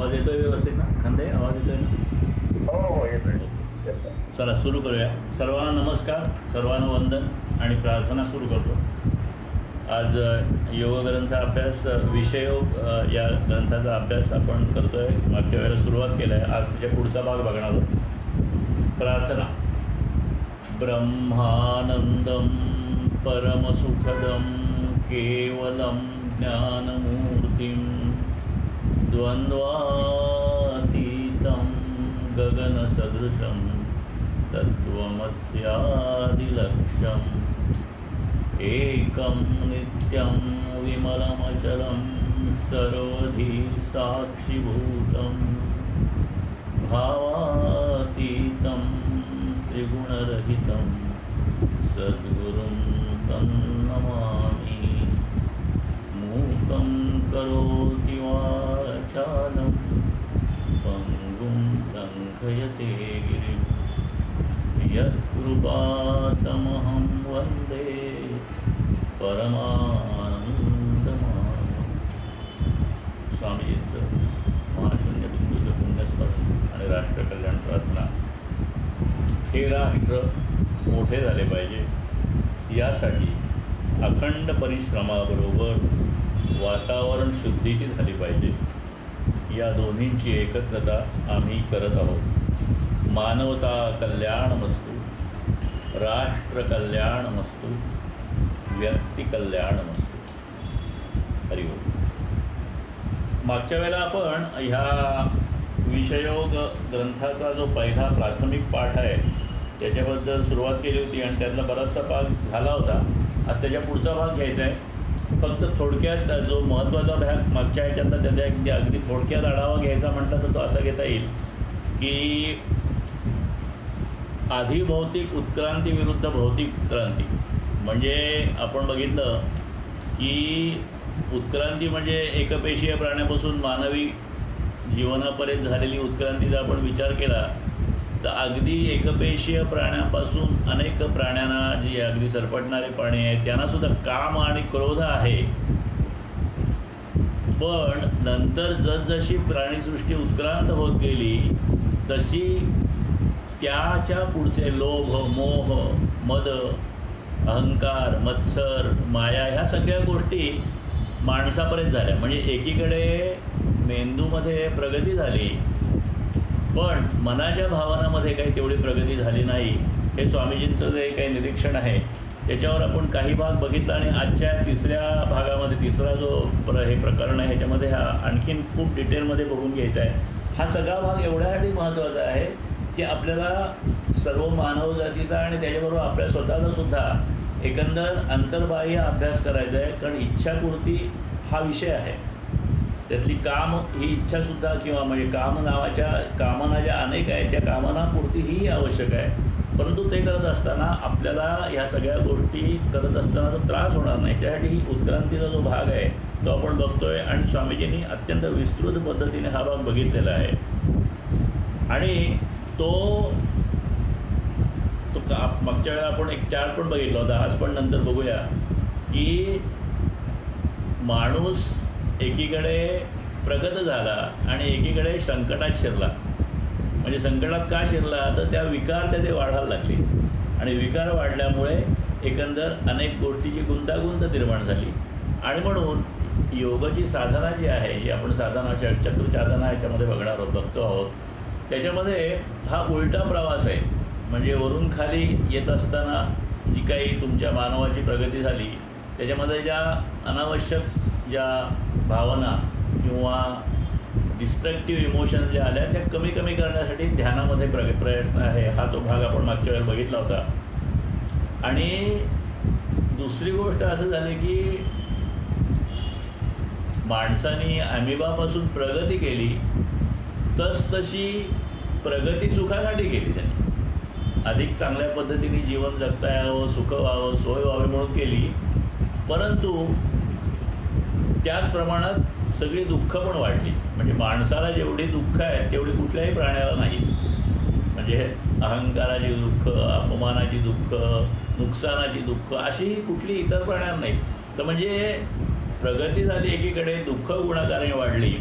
आवाज येतोय व्यवस्थित ना? खांदे आवाज येतोय ना? हो येतोय. चला सुरू करूया. सर्वांना नमस्कार, सर्वांना वंदन आणि प्रार्थना सुरू करतो. आज योग ग्रंथ अभ्यास विषयोग या ग्रंथाचा अभ्यास आपण करतोय. मागच्या वेळेला सुरुवात केला आहे. आज त्याच्या पुढचा भाग बघणार आहोत. प्रार्थना. ब्रह्मानंदम परमसुखदम केवलम ज्ञानमूर्तिम द्वन्द्वातीतं गगनसदृशं तत्त्वमस्यादिलक्ष्यम् एकं नित्यं विमलमचलं सर्वधी साक्षिभूतं भावातीतं त्रिगुणरहितं सद्गुरुं तं नमामि। मूकं करोति वाचालं पङ्गुं लङ्घयते गिरिं यत्कृपातमहं वन्दे परमानन्दमाधवम्। स्वामीजींचं महाशून्यबिंदूचं पुण्यस्मरण आणि राष्ट्रकल्याण प्रार्थना। हे राष्ट्र मोठे झाले पाहिजे यासाठी अखंड परिश्रमाबरोबर वातावरण शुद्धीची झाली पाहिजे। या दोन्हींची एकत्रता आम्ही करत आहोत। मानवता कल्याणमस्तु, राष्ट्र कल्याणमस्तु, व्यक्ती कल्याणमस्तु। हरि ओम। मागच्या वेळेला आपण ह्या विषयोग ग्रंथाचा जो पहिला प्राथमिक पाठ आहे त्याच्याबद्दल सुरुवात केली होती आणि त्यातला बराचसा भाग झाला होता। आज त्याच्या पुढचा भाग घ्यायचा आहे। फक्त थोडक्यात जो महत्त्वाचा भाग मागच्या ह्याच्यातला त्याच्या अगदी थोडक्यात आढावा घ्यायचा म्हटलं तर तो असा घेता येईल की आधी भौतिक उत्क्रांती विरुद्ध भौतिक क्रांती। म्हणजे आपण बघितलं की उत्क्रांती म्हणजे एकपेशीय प्राण्यापासून मानवी जीवनापर्यंत झालेली उत्क्रांतीचा आपण विचार केला तर अगदी एकपेशीय प्राण्यापासून अनेक प्राण्यांना जी अगदी सरपटणारे प्राणी आहेत त्यांनासुद्धा काम आणि क्रोध आहे। पण नंतर जसजशी प्राणीसृष्टी उत्क्रांत होत गेली तशी त्याच्या पुढचे लोभ, मोह, मद, अहंकार, मत्सर, माया ह्या सगळ्या गोष्टी माणसापर्यंत झाल्या। म्हणजे एकीकडे मेंदूमध्ये प्रगती झाली पण मनाच्या भावनामध्ये काही तेवढी प्रगती झाली नाही। हे स्वामीजींचं जे काही निरीक्षण आहे त्याच्यावर आपण काही भाग बघितला आणि आजच्या तिसऱ्या भागामध्ये तिसरा जो हे प्रकरण आहे ह्याच्यामध्ये हा आणखीन खूप डिटेलमध्ये बघून घ्यायचा आहे। हा सगळा भाग एवढ्यासाठी महत्त्वाचा आहे की आपल्याला सर्व मानव जातीचा आणि त्याच्याबरोबर आपल्या स्वतःचा सुद्धा एकंदर अंतर्बाह्य अभ्यास करायचा आहे। कारण इच्छापूर्ती हा विषय आहे। त्यातली काम ही इच्छासुद्धा किंवा म्हणजे काम नावाच्या कामना ज्या अनेक आहेत त्या कामनापूर्ती ही आवश्यक आहे। परंतु ते करत असताना आपल्याला ह्या सगळ्या गोष्टी करत असताना तो त्रास होणार नाही त्यासाठी ही उत्क्रांतीचा जो भाग आहे तो आपण बघतोय आणि स्वामीजींनी अत्यंत विस्तृत पद्धतीने हा भाग बघितलेला आहे। आणि तो मागच्या वेळेला आपण एक चार्ट पण बघितला होता, आज पण नंतर बघूया की माणूस एकीकडे प्रगत झाला आणि एकीकडे संकटात शिरला। म्हणजे संकटात का शिरला तर त्या विकार त्याचे वाढायला लागले आणि विकार वाढल्यामुळे एकंदर अनेक गोष्टीची गुंतागुंत निर्माण झाली। आणि म्हणून योगाची साधना जी आहे जी आपण साधना चतुर्साधना ह्याच्यामध्ये बघतो आहोत त्याच्यामध्ये हा उलटा प्रवास आहे। म्हणजे वरून खाली येत असताना जी काही तुमच्या मानवाची प्रगती झाली त्याच्यामध्ये ज्या अनावश्यक ज्या भावना किंवा डिस्ट्रक्टिव्ह इमोशन्स ज्या आल्या त्या कमी करण्यासाठी ध्यानामध्ये प्रयत्न आहे। हा तो भाग आपण मागच्या वेळेला बघितला होता। आणि दुसरी गोष्ट असं झाली की माणसाने अमिबापासून प्रगती केली तशी प्रगती सुखासाठी केली। त्यांनी अधिक चांगल्या पद्धतीने जीवन जगता यावं, सुख व्हावं, सोय व्हावी म्हणून केली। परंतु त्याच प्रमाणात सगळी दुःख पण वाढली। म्हणजे माणसाला जेवढी दुःख आहे तेवढी कुठल्याही प्राण्याला नाही। म्हणजे अहंकाराची दुःख, अपमानाची दुःख, नुकसानाची दुःख अशी कुठली इतर प्राण्यांना नाही। तर म्हणजे प्रगती झाली एकीकडे, दुःख गुणाकाराने वाढली,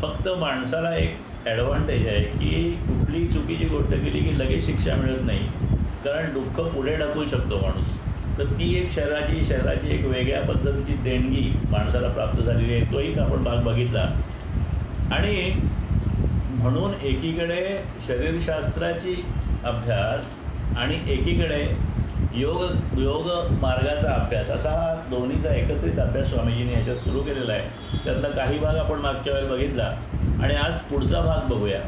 फक्त माणसाला एक ॲडव्हान्टेज आहे की कुठली चुकीची गोष्ट केली की लगेच शिक्षा मिळत नाही, कारण दुःख पुढे ढकलू शकतो माणूस. तर ती एक शरीराची एक वेगळ्या पद्धतीची देणगी माणसाला प्राप्त झालेली आहे. तोही आपण भाग बघितला. आणि म्हणून एकीकडे शरीरशास्त्राची अभ्यास आणि एकीकडे योग मार्गाचा अभ्यास, असा दोन्हीचा एकत्रित अभ्यास स्वामीजींनी याच्यात सुरू केलेला आहे. त्यातला काही भाग आपण मागच्या वेळेला बघितला आणि आज पुढचा भाग बघूया.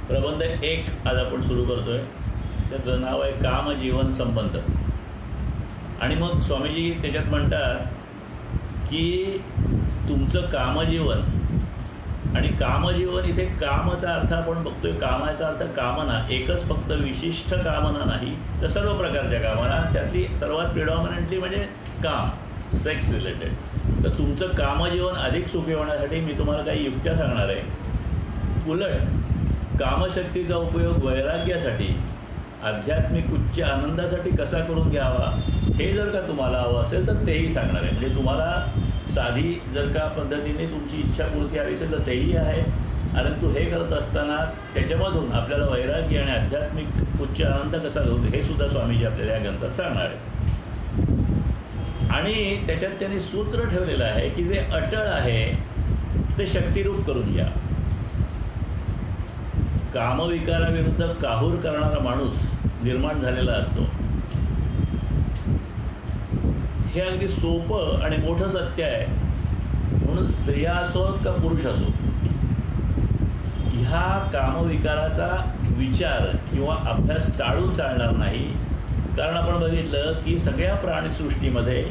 प्रबंध 1 आज आपण सुरू करतोय. त्याचं नाव आहे कामजीवन संबंध. आणि मग स्वामीजी त्याच्यात म्हणतात की तुमचं कामजीवन, आणि कामजीवन इथे कामचा अर्थ आपण बघतोय, कामाचा अर्थ कामना, एकच फक्त विशिष्ट कामना नाही तर सर्व प्रकारच्या कामना. त्यातली सर्वात प्रिडॉमिनंटली म्हणजे काम, सेक्स रिलेटेड. तर तुमचं कामजीवन अधिक सुखी होण्यासाठी मी तुम्हाला काही युक्त्या सांगणार आहे. उलट कामशक्तीचा उपयोग वैराग्यासाठी, आध्यात्मिक उच्च आनंदासाठी कसा करून घ्यावा हे जर का तुम्हाला हवं असेल तर तेही सांगणार आहे. म्हणजे तुम्हाला साधी जर का पद्धतीने तुमची इच्छापूर्ती हवी असेल तर तेही आहे, परंतु हे करत असताना त्याच्यामधून आपल्याला वैराग्य आणि आध्यात्मिक उच्च आनंद कसा होतो हे सुद्धा स्वामीजी आपल्याला या ग्रंथात सांगणार आहे. आणि त्याच्यात त्यांनी सूत्र ठेवलेलं आहे की जे अटळ आहे ते शक्तिरूप करून घ्या. कामविकाराविरुद्ध काहूर करणारा माणूस निर्माण झालेला असतो. हे अगदी सोपं आणि मोठं सत्य आहे. म्हणून स्त्रिया असोत का पुरुष असो, ह्या कामविकाराचा विचार किंवा अभ्यास टाळून चालणार नाही. कारण आपण बघितलं की सगळ्या प्राणीसृष्टीमध्ये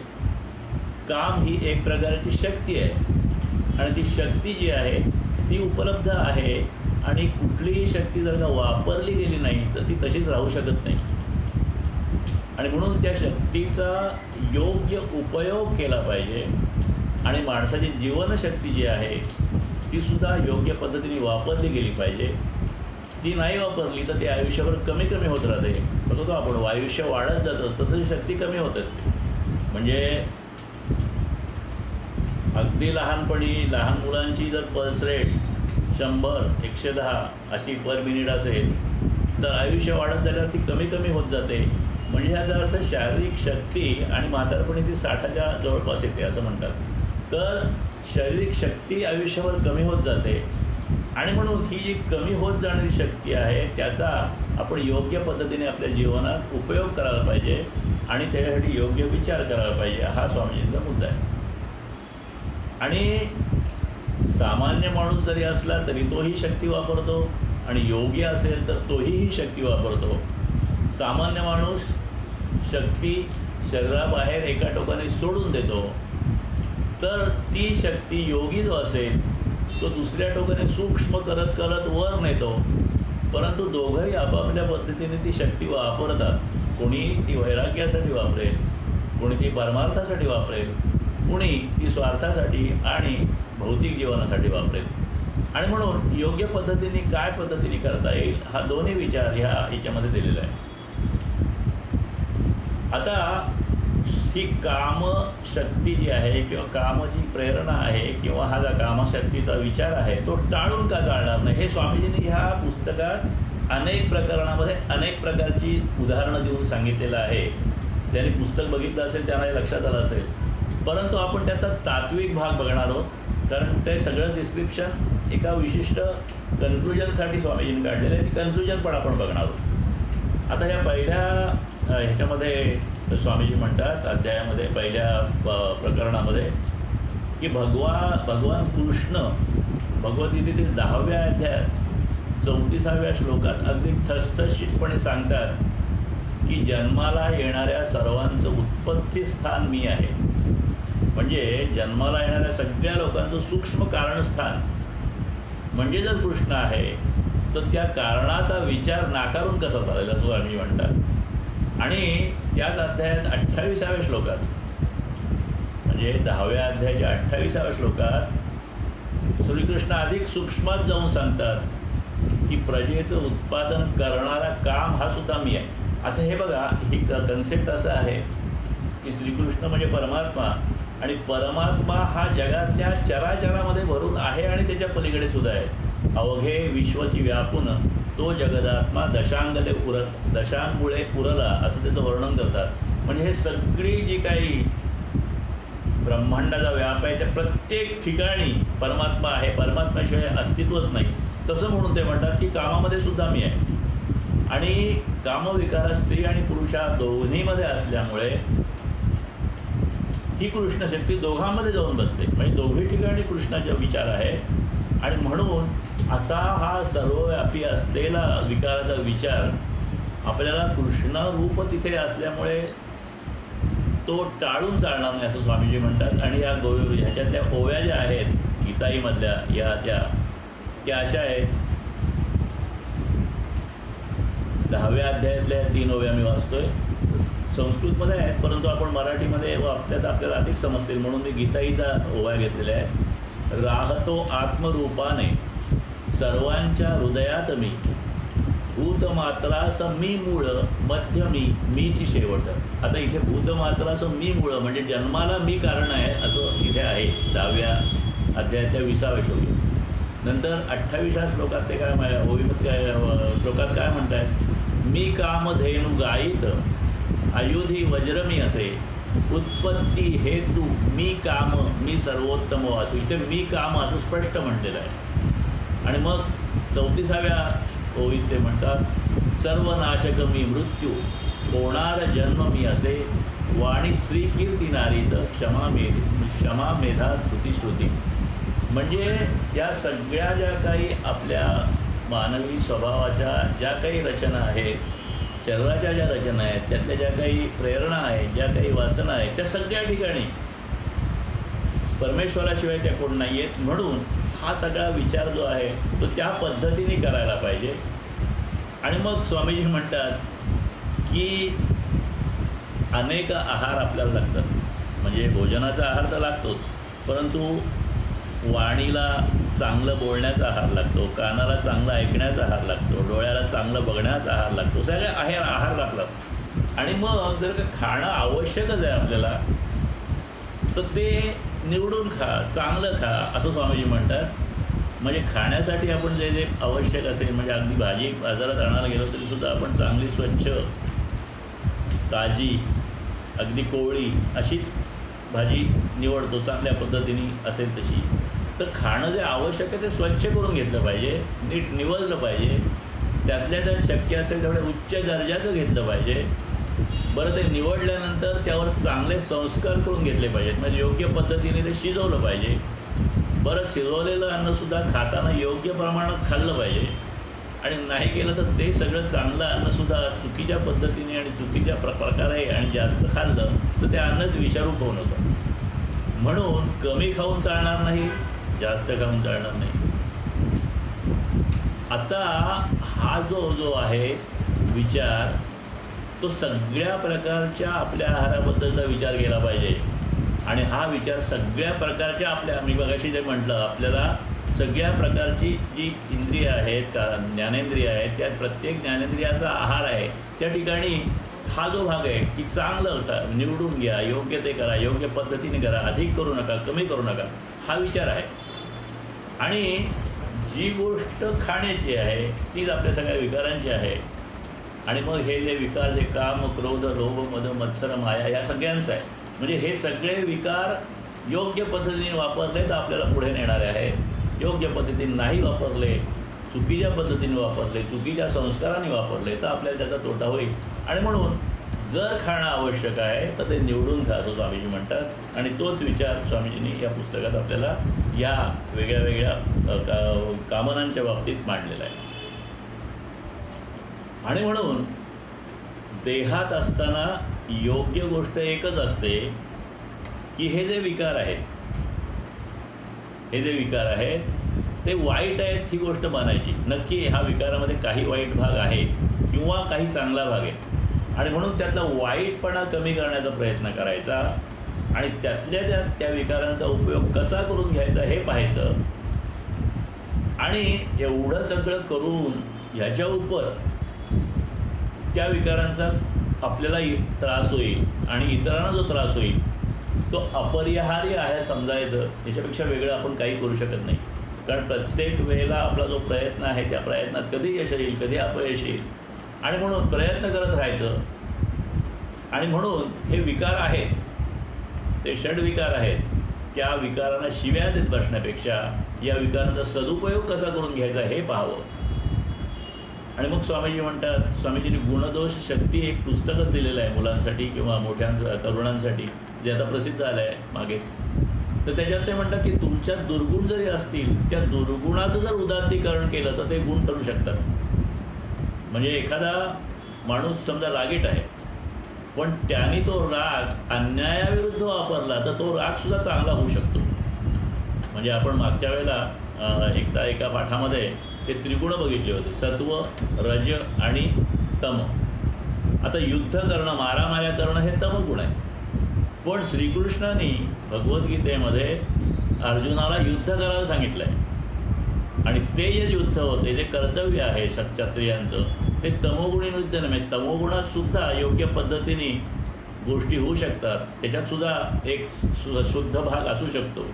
काम ही एक प्रकारची शक्ती आहे आणि ती शक्ती जी आहे ती उपलब्ध आहे. आणि कुठलीही शक्ती जर का वापरली गेली नाही तर ती तशीच राहू शकत नाही. आणि म्हणून त्या शक्तीचा योग्य उपयोग केला पाहिजे. आणि माणसाची जीवनशक्ती जी आहे ती सुद्धा योग्य पद्धतीने वापरली गेली पाहिजे. ती नाही वापरली तर ती आयुष्यावर कमी कमी होत राहते. बघतो आपण आयुष्य वाढत जातं तसं शक्ती कमी होत असते. म्हणजे अगदी लहानपणी लहान मुलांची जर पल्स रेट 100, 110 अशी पर मिनिट असेल तर आयुष्य वाढत झाल्यावर ती कमी कमी होत जाते. म्हणजे याचा अर्थ शारीरिक शक्ती आणि म्हातारपणी ती 60च्या जवळपास येते असं म्हणतात. तर शारीरिक शक्ती आयुष्यावर कमी होत जाते. आणि म्हणून ही जी कमी होत जाणारी शक्ती आहे त्याचा आपण योग्य पद्धतीने आपल्या जीवनात उपयोग करायला पाहिजे आणि त्याच्यासाठी योग्य विचार करायला पाहिजे. हा स्वामीजींचा मुद्दा आहे. आणि सामान्य माणूस जरी असला तरी तोही शक्ती वापरतो आणि योग्य असेल तर तोही ही शक्ती वापरतो. सामान्य माणूस शक्ती शरीराबाहेर एका टोकाने सोडून देतो, तर ती शक्ती योगी जो असेल तो दुसऱ्या टोकाने सूक्ष्म करत करत वर नेतो. परंतु दोघंही आपापल्या पद्धतीने ती शक्ती वापरतात. कोणी ती वैराग्यासाठी वापरेल, कोणी ती परमार्थासाठी वापरेल, कोणी ती स्वार्थासाठी आणि भौतिक जीवनासाठी वापरेल. आणि म्हणून योग्य पद्धतीने काय पद्धतीने करता येईल हा दोन्ही विचार ह्याच्यामध्ये दिलेला आहे. आता ही कामशक्ती जी आहे किंवा कामाची प्रेरणा आहे किंवा हा जो कामशक्तीचा विचार आहे तो टाळून का चालणार नाही हे स्वामीजींनी ह्या पुस्तकात अनेक प्रकरणामध्ये अनेक प्रकारची उदाहरणं देऊन सांगितलेलं आहे. ज्यांनी पुस्तक बघितलं असेल त्यांना हे लक्षात आलं असेल. परंतु आपण त्याचा तात्विक भाग बघणार आहोत, कारण ते सगळं डिस्क्रिप्शन एका विशिष्ट कन्क्लुजनसाठी स्वामीजींनी काढलेलं आहे. कन्क्लुजन पण आपण बघणार आहोत. आता ह्या पहिल्या ह्याच्यामध्ये स्वामीजी म्हणतात अध्यायामध्ये पहिल्या प्रकरणामध्ये की भगवान कृष्ण भगवद्गीतेतील 10व्या अध्यायात 34व्या श्लोकात अगदी ठसठशीतपणे सांगतात की जन्माला येणाऱ्या सर्वांचं उत्पत्ती स्थान मी आहे. म्हणजे जन्माला येणाऱ्या सगळ्या लोकांचं सूक्ष्म कारणस्थान म्हणजे जर कृष्ण आहे तर त्या कारणाचा विचार नाकारून कसा चालेल असं स्वामी म्हणतात. आणि त्याच अध्यायात 28व्या श्लोकात म्हणजे 10व्या अध्यायाच्या 28व्या श्लोकात श्रीकृष्ण अधिक सूक्ष्मात जाऊन सांगतात की प्रजेचं उत्पादन करणारा काम हा सुद्धा मी आहे. आता हे बघा, ही कन्सेप्ट असं आहे की श्रीकृष्ण म्हणजे परमात्मा आणि परमात्मा हा जगातल्या चराचरामध्ये भरून आहे आणि त्याच्या पलीकडे सुद्धा आहे. अवघे विश्वची व्यापून तो जगदात्मा दशांगमुळे उरला असं त्याचं वर्णन करतात. म्हणजे हे सगळी जी काही ब्रह्मांडाचा व्याप आहे त्या प्रत्येक ठिकाणी परमात्मा आहे, परमात्म्याशिवाय अस्तित्वच नाही. तसं म्हणून ते म्हणतात की कामामध्ये सुद्धा मी आहे. आणि कामविकार स्त्री आणि पुरुषा दोन्हीमध्ये असल्यामुळे ही कृष्णशक्ती दोघांमध्ये जाऊन बसते. म्हणजे दोघी ठिकाणी कृष्णाचा विचार आहे. आणि म्हणून असा हा सर्वव्यापी असलेला विकाराचा विचार आपल्याला कृष्ण रूप तिथे असल्यामुळे तो टाळून चालणार नाही असं स्वामीजी म्हणतात. आणि या ह्याच्यातल्या ओव्या ज्या आहेत गीताईमधल्या या त्या अशा आहेत. 10व्या अध्यायातल्या 3 ओव्या मी वाचतोय. संस्कृतमध्ये आहेत परंतु आपण मराठीमध्ये वाचल्यात आपल्याला अधिक समजतील म्हणून मी गीताईचा ओव्या घेतलेल्या आहेत. राहतो आत्मरूपाने सर्वांच्या हृदयात मी, भूतमात्रास मी मूळ मध्य मीची शेवट. आता इथे भूतमात्रास मी मूळ म्हणजे जन्माला मी कारण आहे असं इथे आहे 10व्या अध्यायाच्या 20व्या श्लोकी. नंतर 28व्या श्लोकात ते काय श्लोकात काय म्हणतायत, मी कामधेनु गायित अयोधी वज्रमी असे, उत्पत्ती हेतू मी काम मी सर्वोत्तम असू. इथे मी काम असं स्पष्ट म्हटलेलं आहे. आणि मग 34व्या ओळीत ते म्हणतात, सर्वनाशक मी मृत्यू, होणार जन्म मी असे, वाणी स्त्री कीर्ती नारीचं क्षमा मेधा श्रुती. म्हणजे या सगळ्या ज्या काही आपल्या मानवी स्वभावाच्या ज्या काही रचना आहेत, शरीराच्या ज्या रचना आहेत, त्यातल्या ज्या काही प्रेरणा आहेत, ज्या काही वासना आहेत, त्या सगळ्या ठिकाणी परमेश्वराशिवाय त्या कोण नाही आहेत. म्हणून हा सगळा विचार जो आहे तो त्या पद्धतीने करायला पाहिजे. आणि मग स्वामीजी म्हणतात की अनेक आहार आपल्याला लागतात. म्हणजे भोजनाचा आहार तर लागतोच, परंतु वाणीला चांगलं बोलण्याचा आहार लागतो, कानाला चांगलं ऐकण्याचा आहार लागतो, डोळ्याला चांगलं बघण्याचा आहार लागतो, सगळे आहार लागतात. आणि मग जर का खाणं आवश्यकच आहे आपल्याला तर ते निवडून खा, चांगलं खा असं स्वामीजी म्हणतात. म्हणजे खाण्यासाठी आपण जे जे आवश्यक असेल, म्हणजे अगदी भाजी बाजारात आणायला गेलो तरीसुद्धा आपण चांगली स्वच्छ ताजी अगदी कोवळी अशीच भाजी निवडतो, चांगल्या पद्धतीने असेल तशी. तर खाणं जे आवश्यक आहे ते स्वच्छ करून घेतलं पाहिजे, नीट निवडलं पाहिजे, त्यातल्या त्यात शक्य असेल तेवढे उच्च दर्जाचं घेतलं पाहिजे. बरं ते निवडल्यानंतर त्यावर चांगले संस्कार करून घेतले पाहिजेत. म्हणजे योग्य पद्धतीने ते शिजवलं पाहिजे. बरं शिजवलेलं अन्नसुद्धा खाताना योग्य प्रमाणात खाल्लं पाहिजे. आणि नाही केलं तर ते सगळं चांगलं अन्नसुद्धा चुकीच्या पद्धतीने आणि चुकीच्या प्रकारे आणि जास्त खाल्लं तर ते अन्नच विषारूप होऊन होतं. म्हणून कमी खाऊन चालणार नाही, जास्त खाऊन चालणार नाही. आता हा जो आहे विचार तो सगळ्या प्रकारच्या आपल्या आहाराबद्दलचा विचार केला पाहिजे. आणि हा विचार सगळ्या प्रकारच्या आपल्या, मी मगाशी जे म्हटलं, आपल्याला सगळ्या प्रकारची जी इंद्रिय आहेत, ज्ञानेंद्रिय आहेत, त्या प्रत्येक ज्ञानेंद्रियाचा आहार आहे. त्या ठिकाणी हा जो भाग आहे की चांगलं निवडून घ्या, योग्य ते करा, योग्य पद्धतीने करा, अधिक करू नका, कमी करू नका, हा विचार आहे. आणि जी गोष्ट खाण्याची आहे तीच आपल्या सगळ्या विकारांची आहे. आणि मग हे जे विकार जे काम, क्रोध, लोभ, मद, मत्सर, माया या सगळ्यांचं आहे. म्हणजे हे सगळे विकार योग्य पद्धतीने वापरले तर आपल्याला पुढे नेणारे आहेत. योग्य पद्धतीने नाही वापरले, चुकीच्या पद्धतीने वापरले, चुकीच्या संस्काराने वापरले तर आपल्याला त्याचा तोटा होईल. आणि म्हणून जर खाणं आवश्यक आहे तर ते निवडून खा असं स्वामीजी म्हणतात. आणि तोच विचार स्वामीजींनी या पुस्तकात आपल्याला या वेगळ्या वेगळ्या कामनांच्या बाबतीत मांडलेला आहे. आणि म्हणून देहात असताना योग्य गोष्ट एकच असते की हे जे विकार आहेत ते वाईट आहेत ही गोष्ट मानायची. नक्की ह्या विकारामध्ये काही वाईट भाग आहे किंवा काही चांगला भाग आहे. आणि म्हणून त्यातला वाईटपणा कमी करण्याचा प्रयत्न करायचा आणि त्यातल्या त्या विकारांचा उपयोग कसा करून घ्यायचा हे पाहायचं. आणि एवढं सगळं करून ह्याच्या उपर त्या विकारांचा आपल्याला त्रास होईल आणि इतरांना जो त्रास होईल तो अपरिहार्य आहे समजायचं, याच्यापेक्षा वेगळं आपण काही करू शकत नाही. कारण प्रत्येक वेळेला आपला जो प्रयत्न आहे त्या प्रयत्नात कधी यश येईल, कधी अपयश येईल, आणि म्हणून प्रयत्न करत राहायचं. आणि म्हणून हे विकार आहेत, ते षड्विकार आहेत, त्या विकारांना शिव्या देत बसण्यापेक्षा या विकारांचा सदुपयोग कसा करून घ्यायचा हे पाहावं. आणि मग स्वामीजी म्हणतात, स्वामीजींनी गुणदोष शक्ती एक पुस्तकच दिलेलं आहे मुलांसाठी किंवा मोठ्या तरुणांसाठी, जे आता प्रसिद्ध झालं आहे मागे. तर त्याच्यात ते म्हणतात की तुमच्यात दुर्गुण जरी असतील, त्या दुर्गुणाचं जर उदात्तीकरण केलं तर ते गुण ठरू शकतात. म्हणजे एखादा माणूस समजा रागीट आहे, पण त्याने तो राग अन्यायाविरुद्ध वापरला तर तो रागसुद्धा चांगला होऊ शकतो. म्हणजे आपण मागच्या वेळेला एकदा एका पाठामध्ये ते त्रिगुण बघितले होते, सत्व, रज आणि तम. आता युद्ध करणं, मारामाऱ्या करणं हे तमगुण आहे. पण श्रीकृष्णाने भगवद्गीतेमध्ये अर्जुनाला युद्ध करायला सांगितलं आहे. आणि ते जे युद्ध होते, जे कर्तव्य आहे क्षत्रियांचं, ते तमोगुणी युद्ध नव्हे. तमोगुणात सुद्धा योग्य पद्धतीने गोष्टी होऊ शकतात, त्याच्यात सुद्धा एक शुद्ध भाग असू शकतो.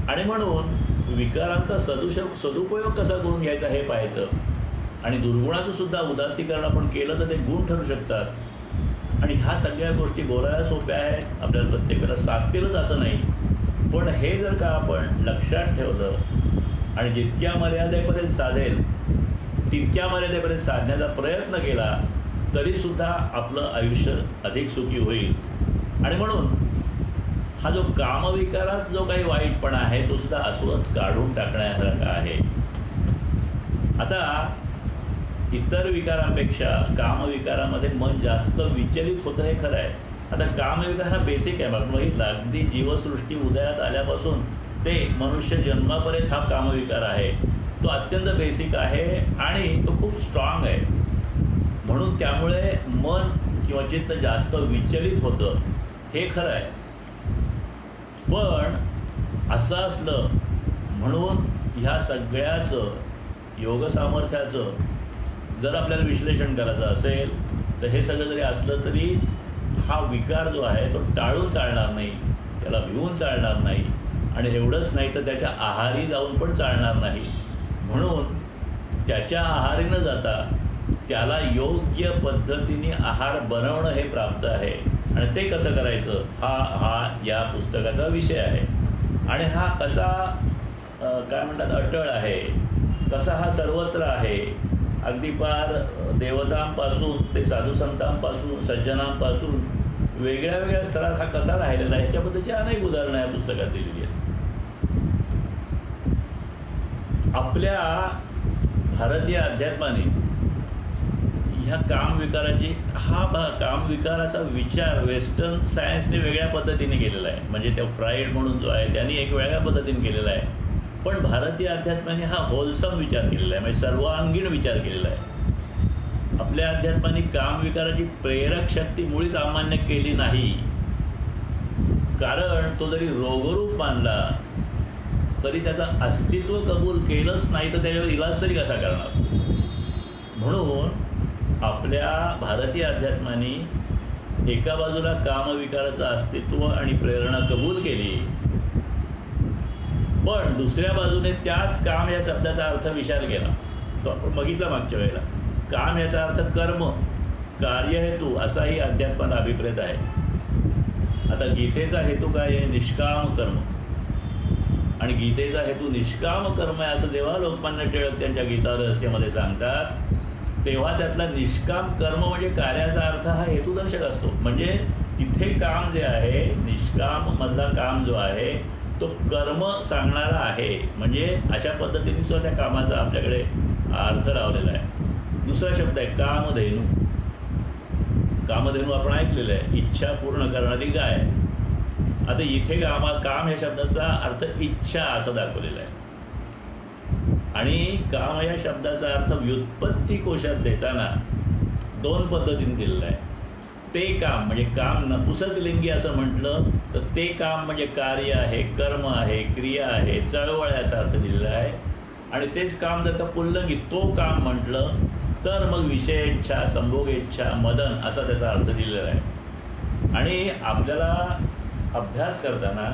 आणि म्हणून विकारांचा सदुपयोग कसा करून घ्यायचा हे पाहायचं. आणि दुर्गुणाचं सुद्धा उदात्तीकरण आपण केलं तर ते गुण ठरू शकतात. आणि ह्या सगळ्या गोष्टी बोलायला सोप्या आहेत, आपल्याला प्रत्येकाला साधतीलच असं नाही. पण हे जर का आपण लक्षात ठेवलं आणि जितक्या मर्यादेपर्यंत साधेल तितक्या मर्यादेपर्यंत साधण्याचा प्रयत्न केला तरीसुद्धा आपलं आयुष्य अधिक सुखी होईल. आणि म्हणून हा जो कामविकारात जो काही वाईटपणा आहे तो सुद्धा असंच काढून टाकण्यासारखा आहे. आता इतर विकारांपेक्षा कामविकारामध्ये मन जास्त विचलित होतं हे खरं आहे. आता कामविकार हा बेसिक आहे, आपण बघितलं अगदी जीवसृष्टी उदयात आल्यापासून ते मनुष्य जन्मापर्यंत हा कामविकार आहे. तो अत्यंत बेसिक आहे आणि तो खूप स्ट्रॉंग आहे. म्हणून त्यामुळे मन किंवा चित्त जास्त विचलित होतं हे खरं आहे. पण असं असलं म्हणून ह्या सगळ्याचं योग सामर्थ्याचं जर आपल्याला विश्लेषण करायचं असेल तर हे सगळं जरी असलं तरी हा विकार जो आहे तो टाळून चालणार नाही, त्याला भिवून चालणार नाही, आणि एवढंच नाही तर त्याच्या आहारी जाऊन पण चालणार नाही. म्हणून त्याच्या आहारी न जाता त्याला योग्य पद्धतीने आहार बनवणं हे प्राप्त आहे. आणि ते कसं करायचं हा या पुस्तकाचा विषय आहे. आणि हा कसा काय म्हणतात अटळ आहे, कसा हा सर्वत्र आहे, अगदी पार देवतांपासून ते साधू संतांपासून सज्जनांपासून वेगळ्या वेगळ्या स्तरात हा कसा राहिलेला आहे ह्याच्याबद्दलची अनेक उदाहरणं या पुस्तकात दिलेली आहेत. आपल्या भारतीय अध्यात्माने ह्या कामविकाराची कामविकाराचा विचार वेस्टर्न सायन्सने वेगळ्या पद्धतीने केलेला आहे. म्हणजे त्या फ्राईड म्हणून जो आहे त्यांनी एक वेगळ्या पद्धतीने केलेला आहे. पण भारतीय अध्यात्माने हा होलसम विचार केलेला आहे, म्हणजे सर्वांगीण विचार केलेला आहे. आपल्या अध्यात्माने कामविकाराची प्रेरक शक्ती मुळीच अमान्य केली नाही. कारण तो जरी रोगरूप मानला तरी त्याचं अस्तित्व कबूल केलंच नाही तर त्याच्यावर इलाज तरी कसा करणार. म्हणून आपल्या भारतीय अध्यात्माने एका बाजूला कामविकाराचं अस्तित्व आणि प्रेरणा कबूल केली, पण दुसऱ्या बाजूने त्याच काम या शब्दाचा अर्थ विचार केला. तो आपण बघितला मागच्या वेळेला. काम याचा अर्थ कर्म, कार्यहेतू असाही अध्यात्माला अभिप्रेत आहे. आता गीतेचा हेतू काय आहे? निष्काम कर्म. आणि गीतेचा हेतू निष्काम कर्म आहे असं जेव्हा लोकमान्य टिळक त्यांच्या गीता रहस्यामध्ये सांगतात तेव्हा त्यातला निष्काम कर्म म्हणजे कार्याचा अर्थ हा हेतुदर्शक असतो. म्हणजे तिथे काम जे आहे, निष्काम मधला काम जो आहे तो कर्म सांगणारा आहे. म्हणजे अशा पद्धतीने सुद्धा त्या कामाचा आपल्याकडे अर्थ लावलेला आहे. दुसरा शब्द आहे कामधेनू. कामधेनू आपण ऐकलेलं आहे, इच्छा पूर्ण करणारी गाय. आता इथे काम या शब्दाचा अर्थ इच्छा असं दाखवलेला आहे. आणि काम या शब्दाचा अर्थ व्युत्पत्ती कोशात देताना दोन पद्धतीने दिलेला आहे. ते काम म्हणजे काम नपुसकलिंगी असं म्हटलं तर ते काम म्हणजे कार्य आहे, कर्म आहे, क्रिया आहे, चळवळ असा अर्थ दिलेला आहे. आणि तेच काम जर का पुल्लिंगी तो काम म्हटलं तर मग विषयेच्छा, संभोगेच्छा, मदन असा त्याचा अर्थ दिलेला आहे. आणि आपल्याला अभ्यास करताना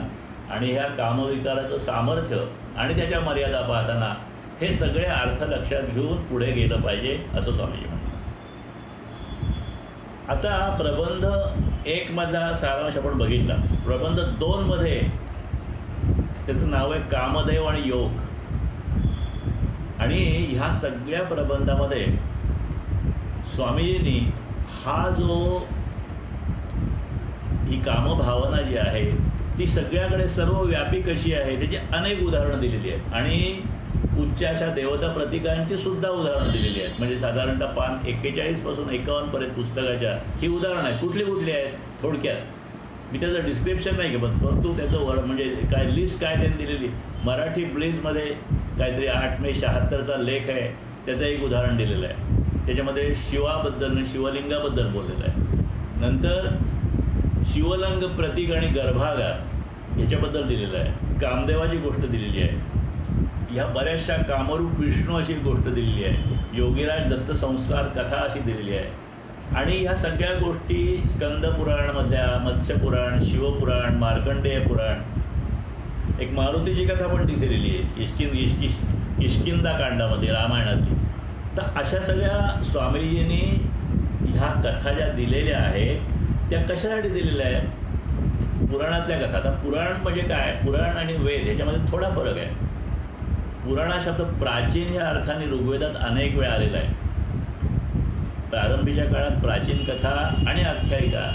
आणि ह्या कामविकाराचं सामर्थ्य आणि त्याच्या मर्यादा पाहताना हे सगळे अर्थ लक्षात घेऊन पुढे गेलं पाहिजे असं स्वामीजी म्हणतात. आता प्रबंध 1 मधला सारांश आपण बघितला. प्रबंध 2 मध्ये त्याचं नाव आहे कामदेव आणि योग. आणि ह्या सगळ्या प्रबंधामध्ये स्वामीजींनी हा जो ही कामभावना जी आहे ती सगळ्याकडे सर्वव्यापी कशी आहे त्याची अनेक उदाहरणं दिलेली आहेत आणि उच्च अशा देवता प्रतीकांची सुद्धा उदाहरणं दिलेली आहेत. म्हणजे साधारणतः पान 41 पासून 51 पर्यंत पुस्तकाच्या ही उदाहरणं आहेत. कुठली कुठली आहेत थोडक्यात मी त्याचं डिस्क्रिप्शन नाही घेत, परंतु त्याचं म्हणजे काय लिस्ट काय त्यांनी दिलेली. मराठी ब्लिजमध्ये काहीतरी 8 मे 76चा लेख आहे, त्याचं एक उदाहरण दिलेलं आहे. त्याच्यामध्ये शिवाबद्दल शिवलिंगाबद्दल बोललेलं आहे. नंतर शिवलिंग प्रतीक आणि गर्भागार याच्याबद्दल दिलेलं आहे. कामदेवाची गोष्ट दिलेली आहे. ह्या बऱ्याचशा कामरूप विष्णू अशी गोष्ट दिलेली आहे. योगीराज दत्त संस्कार कथा अशी दिलेली आहे. आणि ह्या सगळ्या गोष्टी स्कंद पुराणमधल्या, मत्स्य पुराण, शिवपुराण, मार्कंडेय पुराण, एक मारुतीची कथा पण दिलेली आहे किष्किंधा कांडामध्ये रामायणातली. तर अशा सगळ्या स्वामीजींनी ह्या कथा ज्या दिलेल्या आहेत त्या कशासाठी दिलेल्या आहेत. पुराणातल्या कथा. आता पुराण म्हणजे काय, पुराण आणि वेद ह्याच्यामध्ये थोडा फरक आहे. पुराण हा शब्द प्राचीन या अर्थाने ऋग्वेदात अनेक वेळा आलेला आहे. प्रारंभीच्या काळात प्राचीन कथा आणि आख्यायिका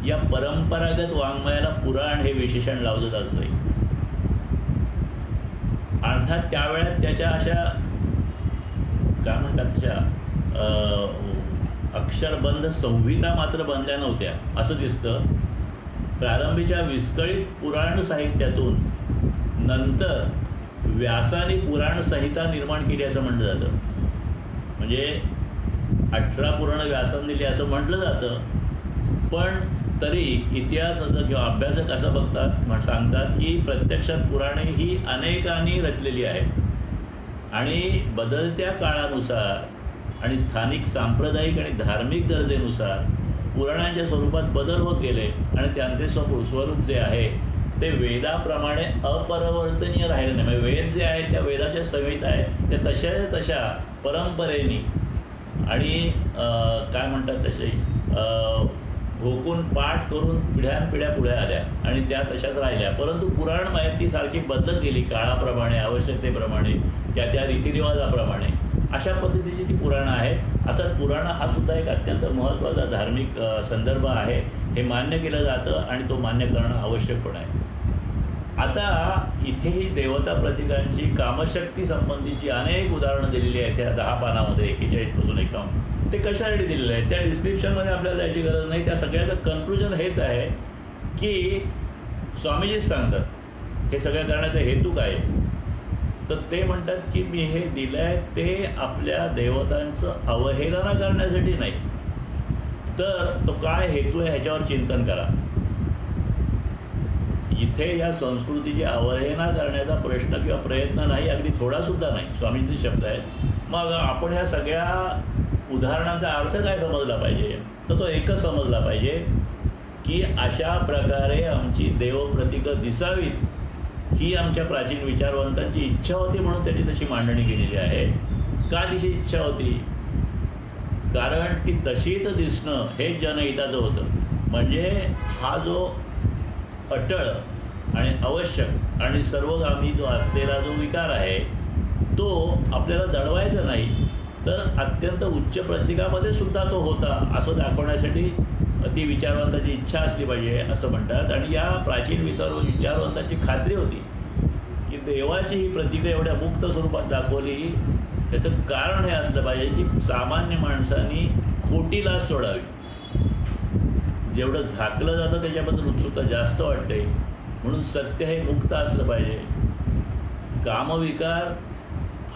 या परंपरागत वाङ्मयाला पुराण हे विशेषण लावलं जात असे. अर्थात त्यावेळेत त्याच्या अशा काय म्हणतात त्याच्या अक्षरबंध संहिता मात्र बनल्या नव्हत्या असं दिसतं. प्रारंभीच्या विस्कळीत पुराण साहित्यातून नंतर व्यासाने पुराण संहिता निर्माण केली असं म्हटलं जातं. म्हणजे 18 पुराणं व्यासाने दिली असं म्हटलं जातं. पण तरी इतिहास असं किंवा अभ्यासक असं बघतात सांगतात की प्रत्यक्षात पुराणे ही अनेकांनी रचलेली आहेत आणि बदलत्या काळानुसार आणि स्थानिक सांप्रदायिक आणि धार्मिक गरजेनुसार पुराणांच्या स्वरूपात बदल होत गेले आणि त्यांचे स्वरूप जे आहे ते वेदाप्रमाणे अपरिवर्तनीय राहिले नाही. म्हणजे वेद जे आहेत त्या वेदाच्या संहिता आहेत त्या तशा परंपरेने आणि काय म्हणतात तसे घोकून पाठ करून पिढ्यानपिढ्या पुढे आल्या आणि त्या तशाच राहिल्या. परंतु पुराण माहिती सारखी बदलत गेली काळाप्रमाणे, आवश्यकतेप्रमाणे, त्या रीतिरिवाजाप्रमाणे. अशा पद्धतीची ती पुराणं आहेत. आता पुराण हा सुद्धा एक अत्यंत महत्त्वाचा धार्मिक संदर्भ आहे हे मान्य केलं जातं आणि तो मान्य करणं आवश्यक पण आहे. आता इथेही देवता प्रतीकांची कामशक्ती संबंधीची अनेक उदाहरणं दिलेली आहेत त्या 10 पानामध्ये 41 पासून 51. ते कशासाठी दिलेलं आहे त्या डिस्क्रिप्शनमध्ये आपल्याला जायची गरज नाही. त्या सगळ्याचं कन्क्लुजन हेच आहे की स्वामीजीच सांगतात हे सगळं करण्याचा हेतू काय. तर ते म्हणतात की मी हे दिलं आहे ते आपल्या देवतांचं अवहेलना करण्यासाठी नाही, तर तो काय हेतू आहे ह्याच्यावर चिंतन करा. इथे या संस्कृतीची अवहेलना करण्याचा प्रश्न किंवा प्रयत्न नाही, अगदी थोडासुद्धा नाही. स्वामींचे शब्द आहेत. मग आपण ह्या सगळ्या उदाहरणांचा अर्थ काय समजला पाहिजे, तर तो एकच समजला पाहिजे की अशा प्रकारे आमची देवप्रतीकं दिसावीत ही आमच्या प्राचीन विचारवंतांची इच्छा होती म्हणून त्याची तशी मांडणी केलेली आहे. का तिची इच्छा होती, कारण ती तशीच दिसणं हे जनहिताचं होतं. म्हणजे हा जो अटळ आणि आवश्यक आणि सर्वगामी जो असलेला जो विकार आहे तो आपल्याला दडवायचा नाही, तर अत्यंत उच्च प्रतीकामध्ये सुद्धा तो होता असं दाखवण्यासाठी ती विचारवंताची इच्छा असली पाहिजे असं म्हणतात. आणि या प्राचीन विचारवंताची खात्री होती की देवाची ही प्रतीकं एवढ्या मुक्त स्वरूपात दाखवली त्याचं कारण हे असलं पाहिजे की सामान्य माणसांनी खोटी लाज सोडावी. जेवढं झाकलं जातं त्याच्याबद्दल उत्सुकता जास्त वाटते, म्हणून सत्य हे मुक्त असलं पाहिजे. कामविकार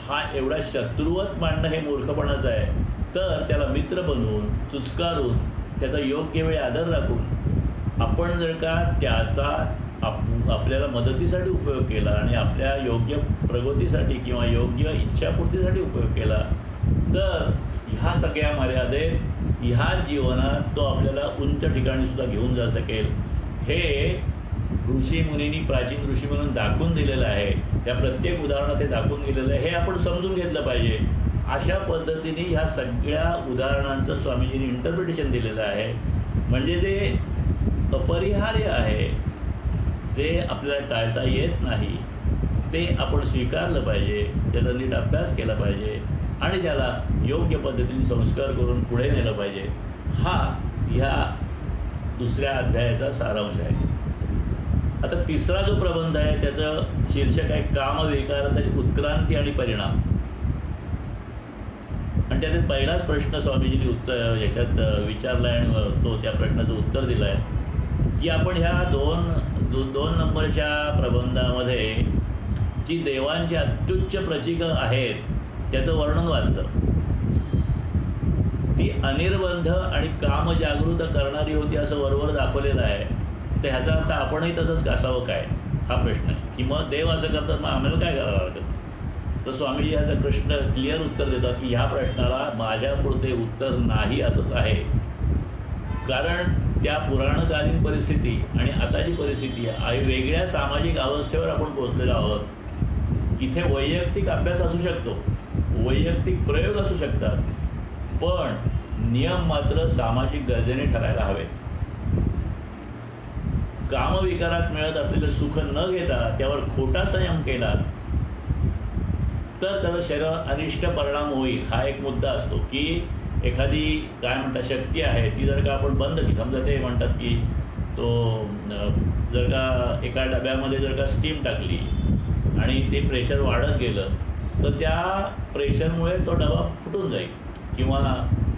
हा एवढा शत्रुवत मांडणं हे मूर्खपणाचं आहे. तर त्याला मित्र बनवून चुचकारून त्याचा योग्य वेळी आदर राखून आपण जर का त्याचा आपल्याला मदतीसाठी उपयोग केला आणि आपल्या योग्य प्रगतीसाठी किंवा योग्य इच्छापूर्तीसाठी उपयोग केला तर ह्या सगळ्या मर्यादेत ह्या जीवनात तो आपल्याला उंच ठिकाणी सुद्धा घेऊन जा शकेल. हे ऋषी मुनींनी, प्राचीन ऋषी म्हणून दाखवून दिलेलं आहे. त्या प्रत्येक उदाहरणात हे दाखवून गेलेलं आहे. हे आपण समजून घेतलं पाहिजे. अशा पद्धतीने ह्या सगळ्या उदाहरणांचं स्वामीजींनी इंटरप्रिटेशन दिलेलं आहे. म्हणजे जे अपरिहार्य आहे, जे आपल्याला टाळता येत नाही, ते आपण स्वीकारलं पाहिजे, त्याचा नीट अभ्यास केला पाहिजे आणि त्याला योग्य पद्धतीने संस्कार करून पुढे नेलं पाहिजे. हा ह्या दुसऱ्या अध्यायाचा सारांश आहे. आता तिसरा जो प्रबंध आहे त्याचं शीर्षक आहे कामविकारांची उत्क्रांती आणि परिणाम. आणि त्यात पहिलाच प्रश्न स्वामीजींनी याच्यात विचारला आहे आणि तो त्या प्रश्नाचं उत्तर दिलं आहे की आपण ह्या दोन नंबरच्या प्रबंधामध्ये जी देवांची अत्युच्च प्रचिकं आहेत त्याचं वर्णन वाचलं. ती अनिर्बंध आणि कामजागृत करणारी होती असं वरवर दाखवलेलं आहे. तर ह्याचा अर्थ आपणही तसंच असावं काय, हा प्रश्न आहे. की मग देव असं करतात, मग आम्हाला काय करावं लागतं? तर स्वामीजी ह्याचा प्रश्न क्लिअर उत्तर देतात की ह्या प्रश्नाला माझ्यापुरते उत्तर नाही असंच आहे. कारण त्या पुराणकालीन परिस्थिती आणि आताची परिस्थिती आहे, वेगळ्या सामाजिक अवस्थेवर आपण पोहोचलेलो आहोत. इथे वैयक्तिक अभ्यास असू शकतो, वैयक्तिक प्रयोग असू शकतात, पण नियम मात्र सामाजिक गरजेने ठरायला हवे. कामविकारात मिळत असलेले सुख न घेता त्यावर खोटा संयम केला तर त्याचा शरीरावर अनिष्ट परिणाम होईल. हा एक मुद्दा असतो की एखादी काय म्हणतात शक्ती आहे ती जर का आपण बंद केली, समजा ते म्हणतात की तो जर का एका डब्यामध्ये जर का स्टीम टाकली आणि ते प्रेशर वाढत गेलं तर त्या प्रेशरमुळे तो डबा फुटून जाईल. किंवा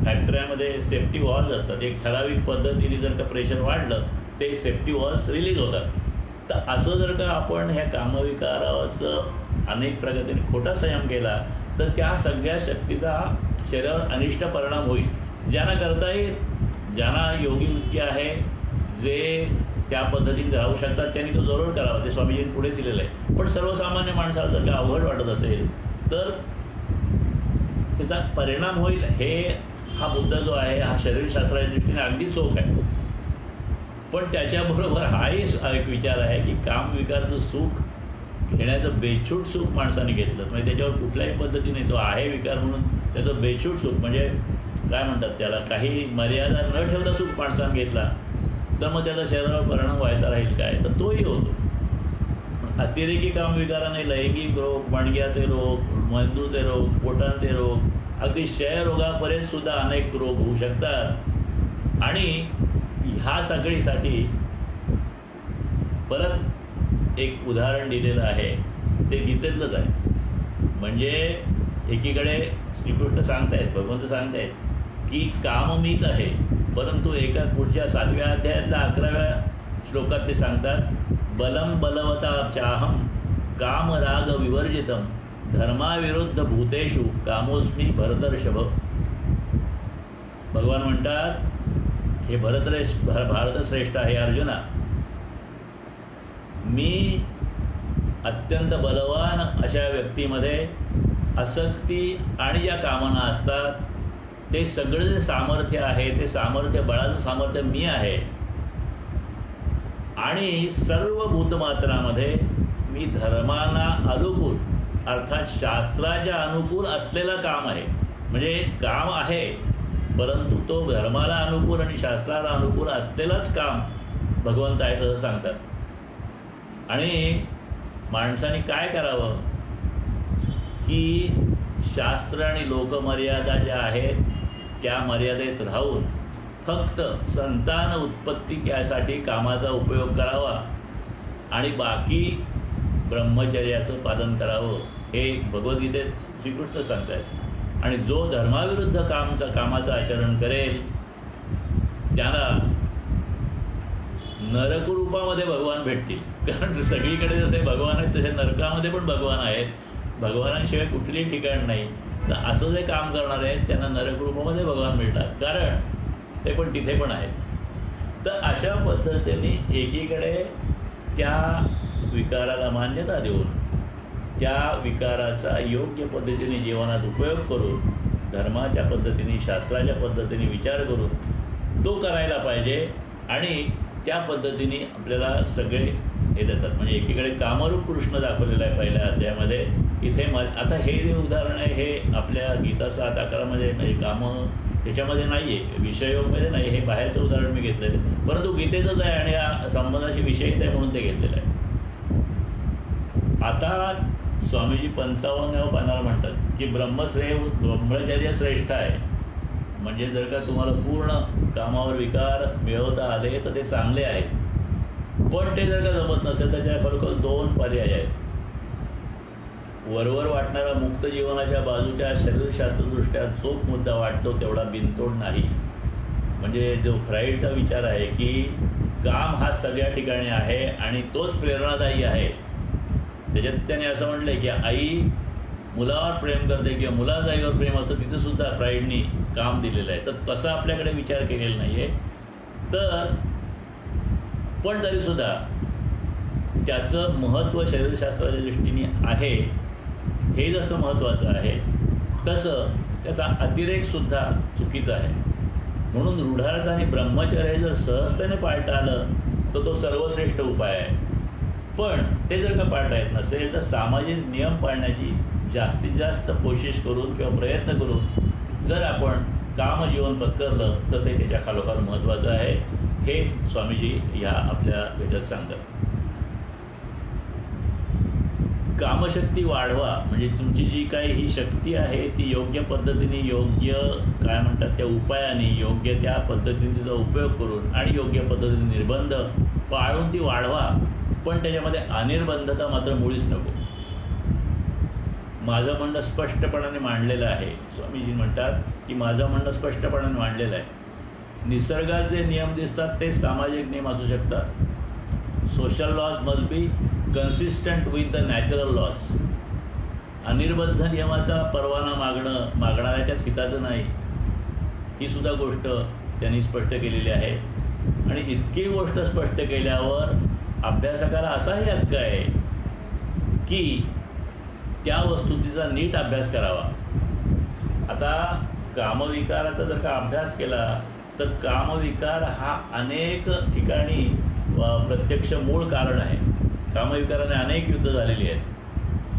फॅक्टऱ्यामध्ये सेफ्टी वॉल्स असतात, एक ठराविक पद्धतीने जर का प्रेशर वाढलं ते सेफ्टी वॉल्स रिलीज होतात. तर असं जर का आपण ह्या कामविकाराचं अनेक प्रकारे खोटा संयम केला तर त्या सगळ्या शक्तीचा शरीरावर अनिष्ट परिणाम होईल. ज्यांना करता येईल, ज्यांना योगी वृत्ती आहे, जे त्या पद्धतीने राहू शकतात त्यांनी तो जरूर करावा. ते स्वामीजींनी पुढे दिलेलं आहे. पण सर्वसामान्य माणसाला जर का अवघड वाटत असेल तर त्याचा परिणाम होईल. हा मुद्दा जो आहे हा शरीरशास्त्राच्या दृष्टीने अगदी चोख आहे. पण त्याच्याबरोबर हाही एक विचार आहे की कामविकाराचं सुख घेण्याचं बेछूट सुख माणसाने घेतलं, म्हणजे त्याच्यावर कुठल्याही पद्धतीने तो आहे विकार म्हणून त्याचं बेछूट सुख, म्हणजे काय म्हणतात त्याला, काही मर्यादा न ठेवता सुख माणसाने घेतला तर मग त्याचा शरीरावर परिणाम व्हायचा राहील काय, तर तोही होतो. अतिरेकी कामविकाराने लैंगिक रोग, मणग्याचे रोग, मेंदूचे रोग, पोटांचे रोग, अगदी क्षयरोगापर्यंत सुद्धा अनेक रोग होऊ शकतात. आणि ह्या सगळीसाठी परत एक उदाहरण दिलेलं आहे, ते गीतेतलंच आहे. म्हणजे एकीकडे श्रीकृष्ण सांगतायत, भगवंत सांगतायत की काम मीच आहे, परंतु एका पुढच्या 7व्या अध्यायातल्या 11व्या श्लोकात ते सांगतात बलम बलवता चाहम काम राग विवर्जितम धर्माविरुद्ध भूतेषु कामोस्मी भरतर्षभ. भगवान म्हणतात हे भारतश्रेष्ठ आहे अर्जुना, मी अत्यंत बलवान अशा व्यक्तीमध्ये आसक्ती आणि ज्या कामना असतात ते सगळे जे सामर्थ्य आहे ते सामर्थ्य, बळाचं सामर्थ्य मी आहे. आणि सर्व भूतमात्रामध्ये मी धर्माना अनुकूल अर्थात शास्त्राच्या अनुकूल असलेलं काम आहे. म्हणजे काम आहे परंतु तो धर्माला अनुकूल आणि शास्त्राला अनुकूल असलेलंच काम भगवंत आहे तसं सांगतात. आणि माणसाने काय करावं की शास्त्र आणि लोकमर्यादा ज्या आहेत त्या मर्यादेत राहून फक्त संतान उत्पत्ती यासाठी कामाचा उपयोग करावा आणि बाकी ब्रह्मचर्याचं पालन करावं, हे भगवद्गीतेत श्रीकृष्ण सांगतात. आणि जो धर्माविरुद्ध कामाचं आचरण करेल त्याला नरकरूपामध्ये भगवान भेटतील. कारण सगळीकडे जसे भगवान आहेत तसे नरकामध्ये पण भगवान आहेत, भगवानांशिवाय कुठलीही ठिकाण नाही. तर असं जे काम करणार आहेत त्यांना नरकरूपामध्ये भगवान मिळतात, कारण ते पण तिथे पण आहेत. तर अशा पद्धतीने एकीकडे त्या विकाराला मान्यता देऊन त्या विकाराचा योग्य पद्धतीने जीवनात उपयोग करून धर्माच्या पद्धतीने, शास्त्राच्या पद्धतीने विचार करून तो करायला पाहिजे. आणि त्या पद्धतीने आपल्याला सगळे हे देतात. म्हणजे एकीकडे कामरूप कृष्ण दाखवलेला आहे पहिल्या अध्यायामध्ये. इथे आता हे जे उदाहरण आहे हे आपल्या गीता 7:11 म्हणजे कामं त्याच्यामध्ये नाही आहे, विषयोमध्ये नाही, हे बाहेरचं उदाहरण मी घेतलेलं आहे, परंतु गीतेचंच आहे आणि या संबंधाशी विषयित आहे म्हणून ते घेतलेलं आहे. आता स्वामीजी 55व्या पानाला म्हणतात की ब्रह्मचर्य श्रेष्ठ आहे. म्हणजे जर का तुम्हाला पूर्ण कामावर विकार मिळवता आले तर ते चांगले आहे, पण ते जर का जमत नसेल तर त्या खरोखर 2 पर्याय आहेत. वरवर वाटणारा मुक्त जीवनाच्या बाजूच्या शरीरशास्त्रदृष्ट्या चोख मुद्दा वाटतो तेवढा बिनतोड नाही. म्हणजे जो फ्राईडचा विचार आहे की काम हा सगळ्या ठिकाणी आहे आणि तोच प्रेरणादायी आहे. त्याच्यात त्याने असं म्हटलंय की आई मुलावर प्रेम करते किंवा मुलाचं आईवर प्रेम असतं, तिथं सुद्धा फ्राईडनी काम दिलेलं आहे. तर तसा आपल्याकडे विचार केलेला नाही आहे. तर पण तरीसुद्धा त्याचं महत्त्व शरीरशास्त्राच्या दृष्टीने आहे. हे जसं महत्त्वाचं आहे तसं त्याचा अतिरेकसुद्धा चुकीचा आहे. म्हणून रूढार्थ आणि ब्रह्मचर्य जर सहजतेने पाळता आलं तर तो सर्वश्रेष्ठ उपाय आहे. पण ते जर का पाळता येत नसेल तर सामाजिक नियम पाळण्याची जास्तीत जास्त कोशिश करून किंवा प्रयत्न करून जर आपण कामजीवन पत्करलं तर ते त्याच्या खालोखाल महत्त्वाचं आहे. हे स्वामीजी ह्या आपल्या ह्याच्यात सांगतात. कामशक्ती वाढवा म्हणजे तुमची जी काही ही शक्ती आहे ती योग्य पद्धतीने, योग्य काय म्हणतात त्या उपायाने, योग्य त्या पद्धतीने तिचा उपयोग करून आणि योग्य पद्धतीने निर्बंध पाळून ती वाढवा. पण त्याच्यामध्ये अनिर्बंधता मात्र मुळीच नको. माझं म्हणणं स्पष्टपणाने मांडलेलं आहे. स्वामीजी म्हणतात की माझं म्हणणं स्पष्टपणाने मांडलेलं आहे. निसर्गात जे नियम दिसतात ते सामाजिक नियम असू शकतात. Social laws must be consistent with the natural laws. अनिर्बद्ध नियमाचा परवाना मागणाऱ्याच्याच हिताचं नाही, ही सुद्धा गोष्ट त्यांनी स्पष्ट केलेली आहे. आणि इतकी गोष्ट स्पष्ट केल्यावर अभ्यासकाला असाही हक्क आहे की त्या वस्तुस्थितीचा नीट अभ्यास करावा. आता कामविकाराचा जर का अभ्यास केला तर कामविकार हा अनेक ठिकाणी प्रत्यक्ष मूळ कारण आहे. कामविकाराने अनेक युद्ध झालेली आहेत,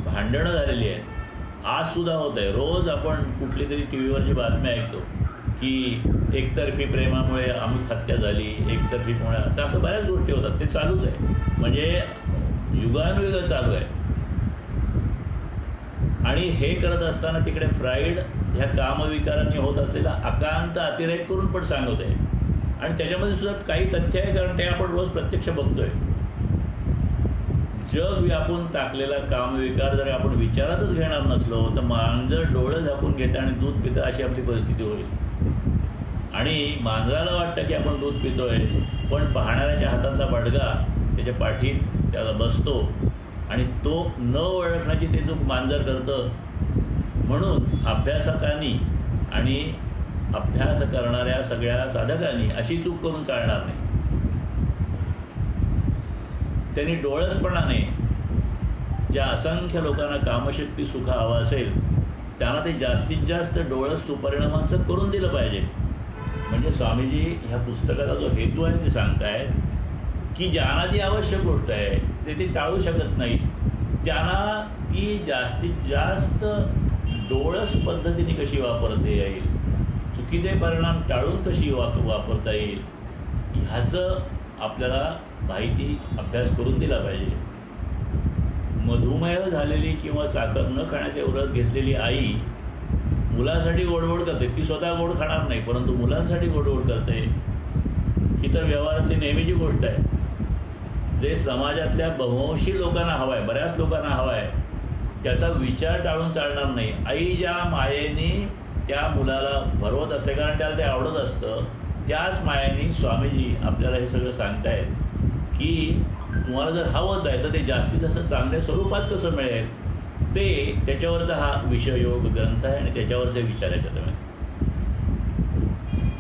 भांडणं झालेली आहेत, आजसुद्धा होत आहे. रोज आपण कुठली तरी टी व्हीवरची बातम्या ऐकतो की एकतर्फी प्रेमामुळे अमुक हत्या झाली, एकतर्फीमुळे असं बऱ्याच गोष्टी होतात. ते चालूच आहे, म्हणजे युगानुयुग चालू आहे. आणि हे करत असताना तिकडे फ्राईड ह्या कामविकारांनी होत असलेला अकांत अतिरेक करून पण सांगत आहे. आणि त्याच्यामध्ये सुद्धा काही तथ्य आहे, कारण ते आपण रोज प्रत्यक्ष बघतोय. जग व्यापून टाकलेला कामविकार जर आपण विचारातच घेणार नसलो तर मांजर डोळं झाकून घेतं आणि दूध पितं अशी आपली परिस्थिती होईल. आणि मांजराला वाटतं की आपण दूध पितोय, पण पाहणाऱ्याच्या हातातला बडगा त्याच्या पाठीत त्याला बसतो आणि तो न ओळखण्याची ते चूक मांजर करतं. म्हणून अभ्यासकांनी आणि अभ्यास करणाऱ्या सगळ्या साधकांनी अशी चूक करून चालणार नाही. त्यांनी डोळसपणाने ज्या असंख्य लोकांना कामशक्ती सुख हवा असेल त्यांना ते जास्तीत जास्त डोळस सुपरिणामांचं करून दिलं पाहिजे. म्हणजे स्वामीजी ह्या पुस्तकाचा जो हेतू आहे ते सांगतायत की ज्यांना जी आवश्यक गोष्ट आहे ते टाळू शकत नाही, त्यांना ती जास्तीत जास्त डोळस पद्धतीने कशी वापरता येईल, चुकीचे परिणाम टाळून कशी वापरता येईल, ह्याचं आपल्याला माहिती अभ्यास करून दिला पाहिजे. मधुमेह झालेली किंवा साखर न खाण्याचे व्रत घेतलेली आई मुलासाठी गोडगोड करते. ती स्वतः गोड खाणार नाही, परंतु मुलांसाठी गोडगोड करते. ही तर व्यवहारातली नेहमीची गोष्ट आहे. जे समाजातल्या बहुंशी लोकांना हवं आहे, बऱ्याच लोकांना हवं आहे, त्याचा विचार टाळून चालणार नाही. आई ज्या मायेने त्या मुलाला भरवत असते, कारण त्याला ते आवडत असतं, त्याच मायेने स्वामीजी आपल्याला हे सगळं सांगतायत की तुम्हाला जर हवंच आहे तर ते जास्तीत जास्त चांगल्या स्वरूपात कसं मिळेल ते, त्याच्यावरचा हा विषययोग ग्रंथ आहे आणि त्याच्यावरचे विचार आहे त्याच्यामध्ये.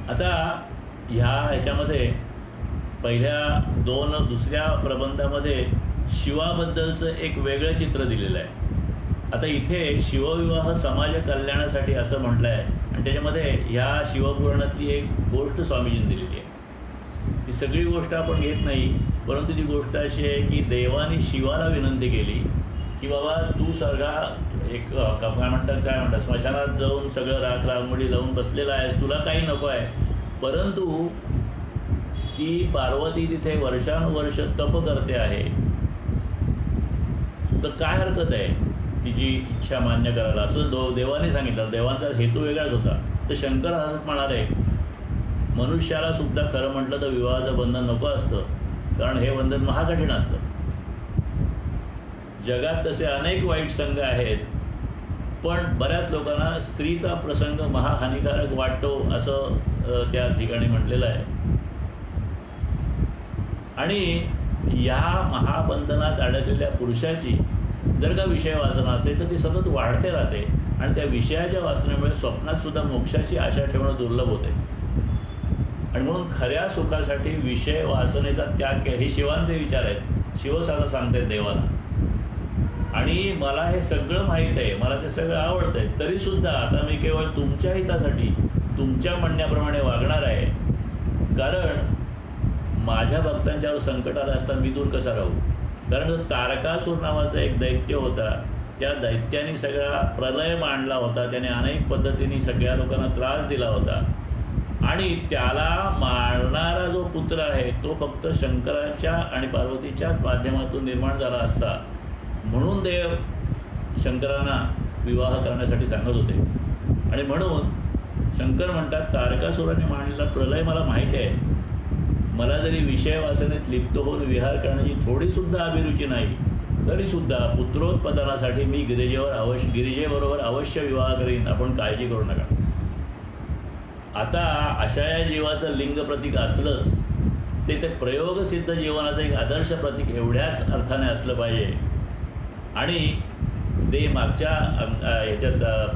आता ह्याच्यामध्ये दुसऱ्या प्रबंधामध्ये शिवाबद्दलचं एक वेगळं चित्र दिलेलं आहे. आता इथे शिवविवाह समाज कल्याणासाठी असं म्हटलं आहे आणि त्याच्यामध्ये ह्या शिवपुराणातली एक गोष्ट स्वामीजींनी दिलेली आहे. ती सगळी गोष्ट आपण घेत नाही, परंतु ती गोष्ट अशी आहे की देवाने शिवाला विनंती केली की बाबा तू सगळा एक काय म्हणतात स्मशानात जाऊन सगळं राख रांगोळी लावून बसलेला आहेस, तुला काही नको आहे. परंतु ती पार्वती तिथे वर्षानुवर्ष तप करते आहे, तर काय हरकत आहे तिची इच्छा मान्य करायला, असं देवाने सांगितलं. देवांचा हेतू वेगळाच होता. तर शंकर असंच म्हणाले, मनुष्याला सुद्धा खरं म्हटलं तर विवाहाचं बंधन नको असतं, कारण हे बंधन महाकठीण असतं. जगात तसे अनेक वाईट संघ आहेत, पण बऱ्याच लोकांना स्त्रीचा प्रसंग महाहानिकारक वाटतो असं त्या ठिकाणी म्हटलेलं आहे. आणि या महाबंधनात अडकलेल्या पुरुषाची जर का विषय वासना असेल तर ती सतत वाढते राहते, आणि त्या विषयाच्या वासनेमुळे स्वप्नात सुद्धा मोक्षाची आशा ठेवणं दुर्लभ होते. आणि म्हणून खऱ्या सुखासाठी विषय वासनेचा त्याग हे शिवांचे विचार आहेत. शिवसाला सांगतात देवाला, आणि मला हे सगळं माहीत आहे, मला ते सगळं आवडतं आहे, तरीसुद्धा आता मी केवळ तुमच्या हितासाठी तुमच्या म्हणण्याप्रमाणे वागणार आहे, कारण माझ्या भक्तांच्यावर संकट आलं असता मी दूर कसा राहू. कारण तारकासूर नावाचा एक दैत्य होता, त्या दैत्याने सगळा प्रलय मांडला होता, त्याने अनेक पद्धतीने सगळ्या लोकांना त्रास दिला होता, आणि त्याला मारणारा जो पुत्र आहे तो फक्त शंकराच्या आणि पार्वतीच्या माध्यमातून निर्माण झाला असता, म्हणून देव शंकरांना विवाह करण्यासाठी सांगत होते. आणि म्हणून शंकर म्हणतात, तारकासुराने मांडलेला प्रलय मला माहिती आहे, मला जरी विषय वासनेत लिप्त होऊन विहार करण्याची थोडीसुद्धा अभिरुची नाही, तरीसुद्धा पुत्रोत्पादनासाठी मी गिरिजेबरोबर अवश्य विवाह करीन, आपण काळजी करू नका. आता अशा या जीवाचं लिंग प्रतीक असलंच ते प्रयोगसिद्ध जीवनाचं एक आदर्श प्रतीक एवढ्याच अर्थाने असलं पाहिजे. आणि ते मागच्या ह्याच्यात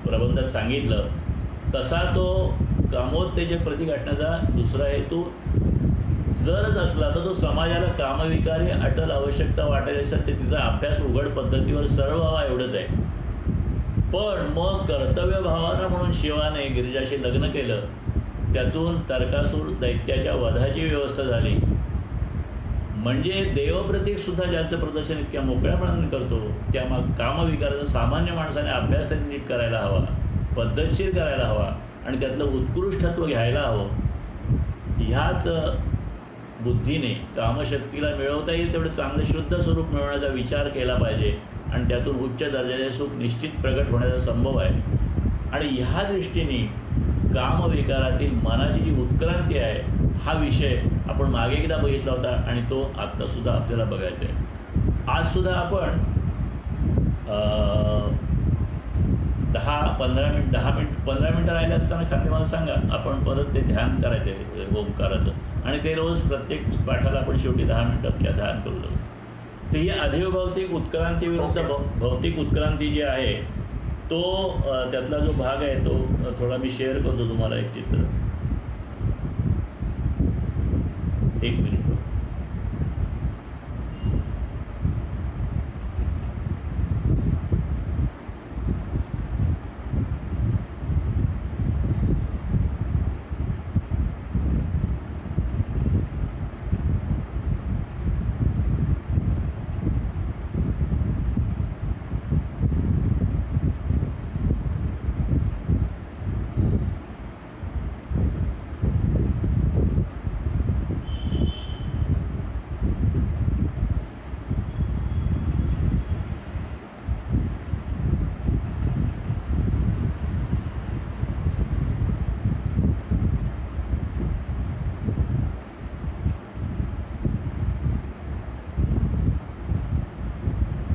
प्रबंधात सांगितलं तसा तो कामोत्तेजक प्रतीक असण्याचा दुसरा हेतू जरच असला तर तो समाजाला कामविकारी अटल आवश्यकता वाटेल यासाठी तिचा अभ्यास उघड पद्धतीवर सरळ व्हावा एवढंच आहे. पण मग कर्तव्यभावानं म्हणून शिवाने गिरिजाशी लग्न केलं, त्यातून तारकासूर दैत्याच्या वधाची व्यवस्था झाली. म्हणजे देवप्रतीक सुद्धा ज्याचं प्रदर्शन इतक्या मोकळ्यापणाने करतो, त्या मग कामविकाराचा सामान्य माणसाने अभ्यास नीट करायला हवा, पद्धतशीर करायला हवा, आणि त्यातलं उत्कृष्टत्व घ्यायला हवं. ह्याच बुद्धीने कामशक्तीला मिळवता येईल तेवढं चांगलं शुद्ध स्वरूप मिळवण्याचा विचार केला पाहिजे, आणि त्यातून उच्च दर्जाचे सुख निश्चित प्रगट होण्याचा संभव आहे. आणि ह्या दृष्टीने कामविकारातील मनाची जी उत्क्रांती आहे हा विषय आपण मागे एकदा बघितला होता, आणि तो आत्तासुद्धा आपल्याला बघायचा आहे. आजसुद्धा आपण 15 मिनटं राहिले असताना खाते मला सांगा, आपण परत ते ध्यान करायचं आहे ओंकाराचं, आणि ते रोज प्रत्येक पाठाला आपण शेवटी 10 मिनटं ध्यान करू लागतो. तर ही अधिभौतिक उत्क्रांती विरुद्ध भौतिक उत्क्रांती जी आहे तो त्यातला जो भाग आहे तो थोडा मी शेअर करतो तुम्हाला. एक चित्र, एक मिनिट.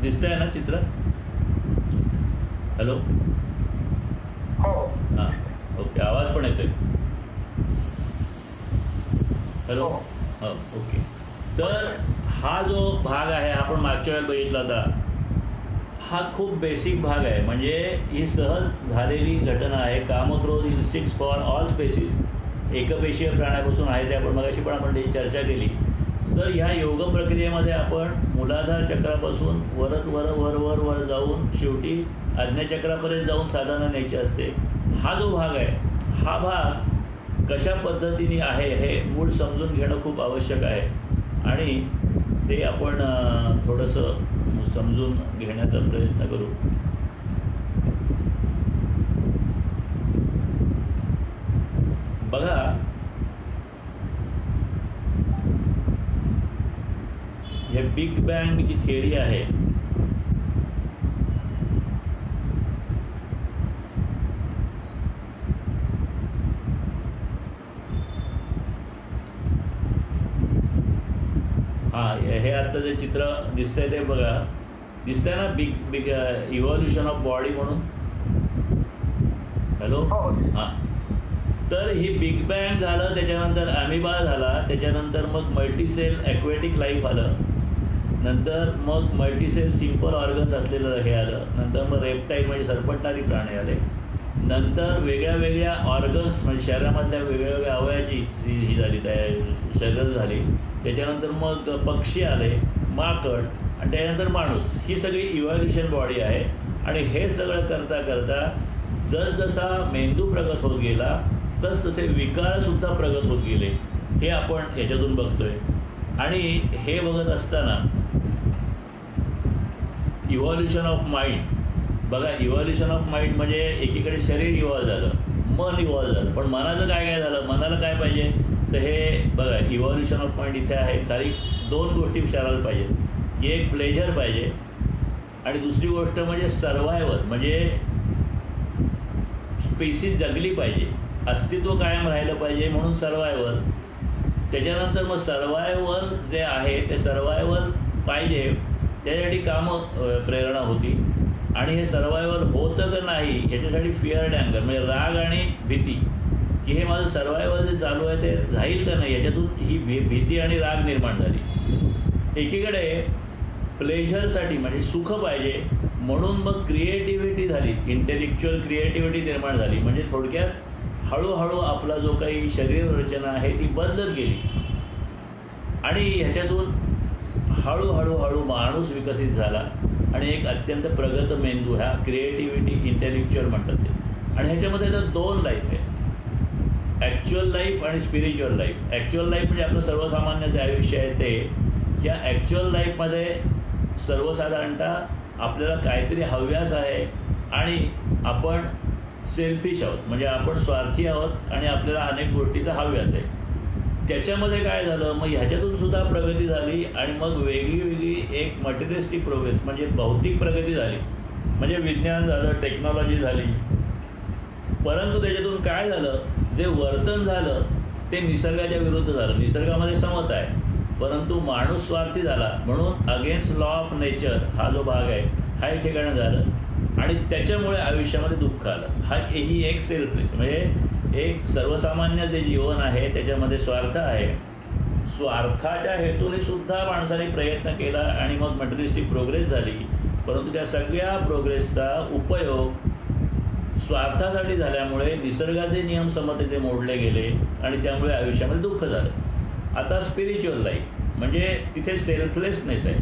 दिसतंय ना चित्र? हॅलो, हां, ओके. आवाज पण येतोय? हॅलो, हां, ओके. तर हा जो भाग आहे आपण मागच्या वेळेला बघितला होता, हा खूप बेसिक भाग आहे. म्हणजे ही सहज झालेली घटना आहे. कामक्रोध इन्स्टिंक्ट्स फॉर ऑल स्पेसीस, एकपेशीय प्राण्यापासून आहे ते आपण मगाशी पण आपण त्याची चर्चा केली. तर ह्या योग प्रक्रियेमध्ये आपण मूलाधार चक्रापासून वर वर जाऊन शेवटी आज्ञाचक्रापर्यंत जाऊन साधना न्यायची असते. हा जो भाग आहे हा भाग कशा पद्धतीने आहे हे मूळ समजून घेणं खूप आवश्यक आहे आणि ते आपण थोडंसं समजून घेण्याचा प्रयत्न करू. बघा, हे बिग बँग जी थिअरी आहे हे आता जे चित्र दिसतंय ते बघा, दिसतंय ना, बिग इव्हॉल्युशन ऑफ बॉडी म्हणून. हॅलो, हां. तर ही बिग बँग झालं, त्याच्यानंतर ॲमिबा झाला, त्याच्यानंतर मग मल्टीसेल ॲक्वेटिक लाईफ आलं, नंतर मग मल्टीसेल सिम्पल ऑर्गन्स असलेलं हे आलं, नंतर मग रेप्टाईल म्हणजे सरपटणारी प्राणी आले, नंतर वेगळ्या वेगळ्या ऑर्गन्स म्हणजे शरीरामधल्या वेगळ्या वेगळ्या अवयवाची ही झाली, त्या शरीर झाली, त्याच्यानंतर मग पक्षी आले, माकड, आणि त्याच्यानंतर माणूस. ही सगळी इव्हॉल्युशन बॉडी आहे. आणि हे सगळं करता करता जसजसा मेंदू प्रगत होत गेला तसे विकारसुद्धा प्रगत होत गेले, हे आपण याच्यातून बघतोय. आणि हे बघत असताना इव्हॉल्युशन ऑफ माइंड, बघा, इव्हॉल्युशन ऑफ माइंड म्हणजे एकीकडे शरीर इव्हॉल्व झालं, मन इव्हॉल्व झालं, पण मनाचं काय काय झालं, मनाला काय पाहिजे, तर हे बघा इव्हॉल्युशन ऑफ माइंड इथे आहे. काही दोन गोष्टी विचारायला पाहिजेत, की एक प्लेजर पाहिजे आणि दुसरी गोष्ट म्हणजे सर्वायवल, म्हणजे स्पेसिस जगली पाहिजे, अस्तित्व कायम राहिलं पाहिजे म्हणून सर्वायवल. त्याच्यानंतर मग सर्वायवल जे आहे ते सर्वायवल पाहिजे त्याच्यासाठी कामं प्रेरणा होती. आणि हे सर्वायवल होतं का नाही याच्यासाठी फिअर अँड अँगर म्हणजे राग आणि भीती, की हे माझं सर्वायवल जे चालू आहे ते राहील का नाही, याच्यातून ही भीती आणि राग निर्माण झाली. एकीकडे प्लेजरसाठी म्हणजे सुख पाहिजे म्हणून मग क्रिएटिव्हिटी झाली, इंटेलेक्च्युअल क्रिएटिव्हिटी निर्माण झाली. म्हणजे थोडक्यात हळूहळू आपला जो काही शरीर रचना आहे ती बदलत गेली आणि ह्याच्यातून हळूहळू माणूस विकसित झाला आणि एक अत्यंत प्रगत मेंदू, ह्या क्रिएटिव्हिटी इंटेलेक्च्युअल म्हणतात ते. आणि ह्याच्यामध्ये तर दोन लाईफ आहे, ॲक्च्युअल लाईफ आणि स्पिरिच्युअल लाईफ. ॲक्च्युअल लाईफ म्हणजे आपलं सर्वसामान्य जे आयुष्य आहे ते, या ॲक्च्युअल लाईफमध्ये सर्वसाधारणतः आपल्याला काहीतरी हव्यास आहे आणि आपण सेल्फिश आहोत, म्हणजे आपण स्वार्थी आहोत आणि आपल्याला अनेक गोष्टीचा हव्यास आहे. त्याच्यामध्ये काय झालं, मग ह्याच्यातून सुद्धा प्रगती झाली आणि मग वेगळी वेगळी एक मटेरियलिस्टिक प्रोग्रेस म्हणजे भौतिक प्रगती झाली, म्हणजे विज्ञान झालं, टेक्नॉलॉजी झाली. परंतु त्याच्यातून काय झालं, जे वर्तन झालं ते निसर्गाच्या विरुद्ध झालं. निसर्गामध्ये समता आहे परंतु माणूस स्वार्थी झाला म्हणून अगेन्स्ट लॉ ऑफ नेचर हा जो भाग आहे हा एक ठिकाणी झालं आणि त्याच्यामुळे आयुष्यामध्ये दुःख आलं. ही एक सेल्फलेस म्हणजे एक सर्वसामान्य जे जीवन आहे त्याच्यामध्ये स्वार्थ आहे. स्वार्थाच्या हेतूने सुद्धा माणसाने प्रयत्न केला आणि मग मटेरियलिस्टिक प्रोग्रेस झाली. परंतु त्या सगळ्या प्रोग्रेसचा उपयोग स्वार्थासाठी झाल्यामुळे निसर्गाचे नियम समतेचे मोडले गेले आणि त्यामुळे आयुष्यामध्ये दुःख झालं. आता स्पिरिच्युअल लाईफ म्हणजे तिथे सेल्फलेसनेस आहे,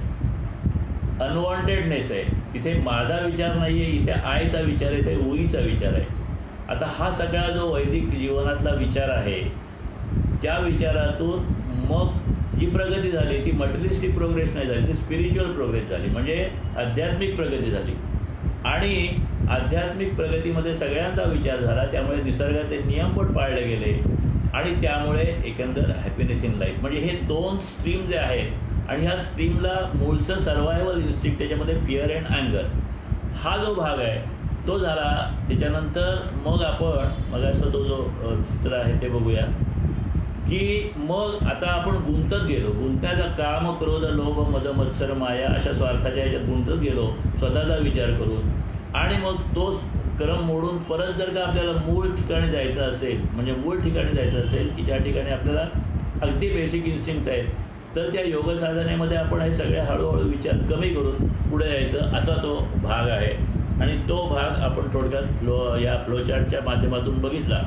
अनवॉन्टेडनेस आहे. तिथे माझा विचार नाही आहे, इथे आयचा विचार आहे, इथे उईचा विचार आहे. आता हा सगळा जो वैदिक जीवनातला विचार आहे त्या विचारातून मग जी प्रगती झाली ती मटेरियलिस्टिक प्रोग्रेस नाही झाली, ती स्पिरिच्युअल प्रोग्रेस झाली म्हणजे आध्यात्मिक प्रगती झाली. आणि आध्यात्मिक प्रगतीमध्ये सगळ्यांचा विचार झाला, त्यामुळे निसर्गाचे नियम पण पाळले गेले आणि त्यामुळे एकंदर हॅपीनेस इन लाईफ. म्हणजे हे दोन स्ट्रीम जे आहेत आणि ह्या स्ट्रीमला मूळचं सर्वायवल इन्स्टिंक्ट त्याच्यामध्ये फिअर अँड अँगर हा जो भाग आहे तो झाला. त्याच्यानंतर मग आपण मग असं तो जो चित्र आहे ते बघूया की मग आता आपण गुंतत गेलो. गुंतण्याचा काम, क्रोध, लोभ, मद, मत्सर, माया अशा स्वार्थाच्या ह्याच्यात गुंतत गेलो स्वतःचा विचार करून आणि मग तो क्रम मोडून परत जर का आपल्याला मूळ ठिकाणी जायचं असेल म्हणजे मूळ ठिकाणी जायचं असेल की ज्या ठिकाणी आपल्याला अगदी बेसिक इन्स्टिंक्ट आहेत तर त्या योग साधनेमध्ये आपण हे सगळे हळूहळू विचार कमी करून पुढे यायचं असा तो भाग आहे. आणि तो भाग आपण थोडक्यात या फ्लोचार्टच्या माध्यमातून बघितला.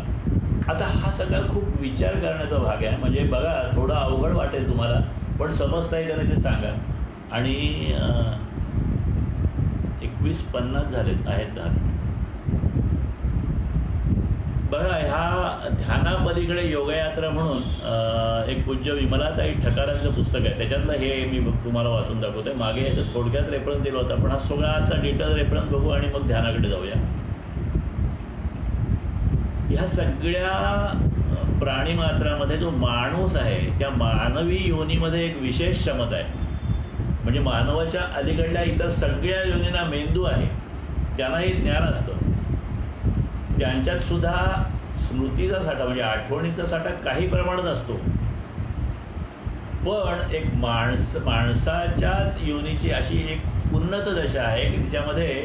आता हा सगळा खूप विचार करण्याचा भाग आहे. म्हणजे बघा थोडा अवघड वाटेल तुम्हाला पण समजताय का नाही ते सांगा. आणि 21:50 झालेत आहेत. बघा ह्या ध्यानापर्यंत पलीकडे योगयात्रा म्हणून एक पूज्य विमलाताई ठकारांचं पुस्तक आहे, त्याच्यातलं हे मी तुम्हाला वाचून दाखवतोय. मागे याचं थोडक्यात रेफरन्स दिला होता, पण हा सगळाचा डिटेल रेफरन्स बघू आणि मग ध्यानाकडे जाऊया. ह्या सगळ्या प्राणीमात्रामध्ये जो माणूस आहे त्या मानवी योनीमध्ये एक विशेष क्षमता आहे. म्हणजे मानवाच्या अलीकडल्या इतर सगळ्या योनींना मेंदू आहे, त्यांनाही ज्ञान असतं, त्यांच्यात सुद्धा स्मृतीचा साठा म्हणजे आठवणीचा साठा काही प्रमाणात असतो. पण एक माणसाच्याच योनीची अशी एक उन्नत दशा आहे की तिच्यामध्ये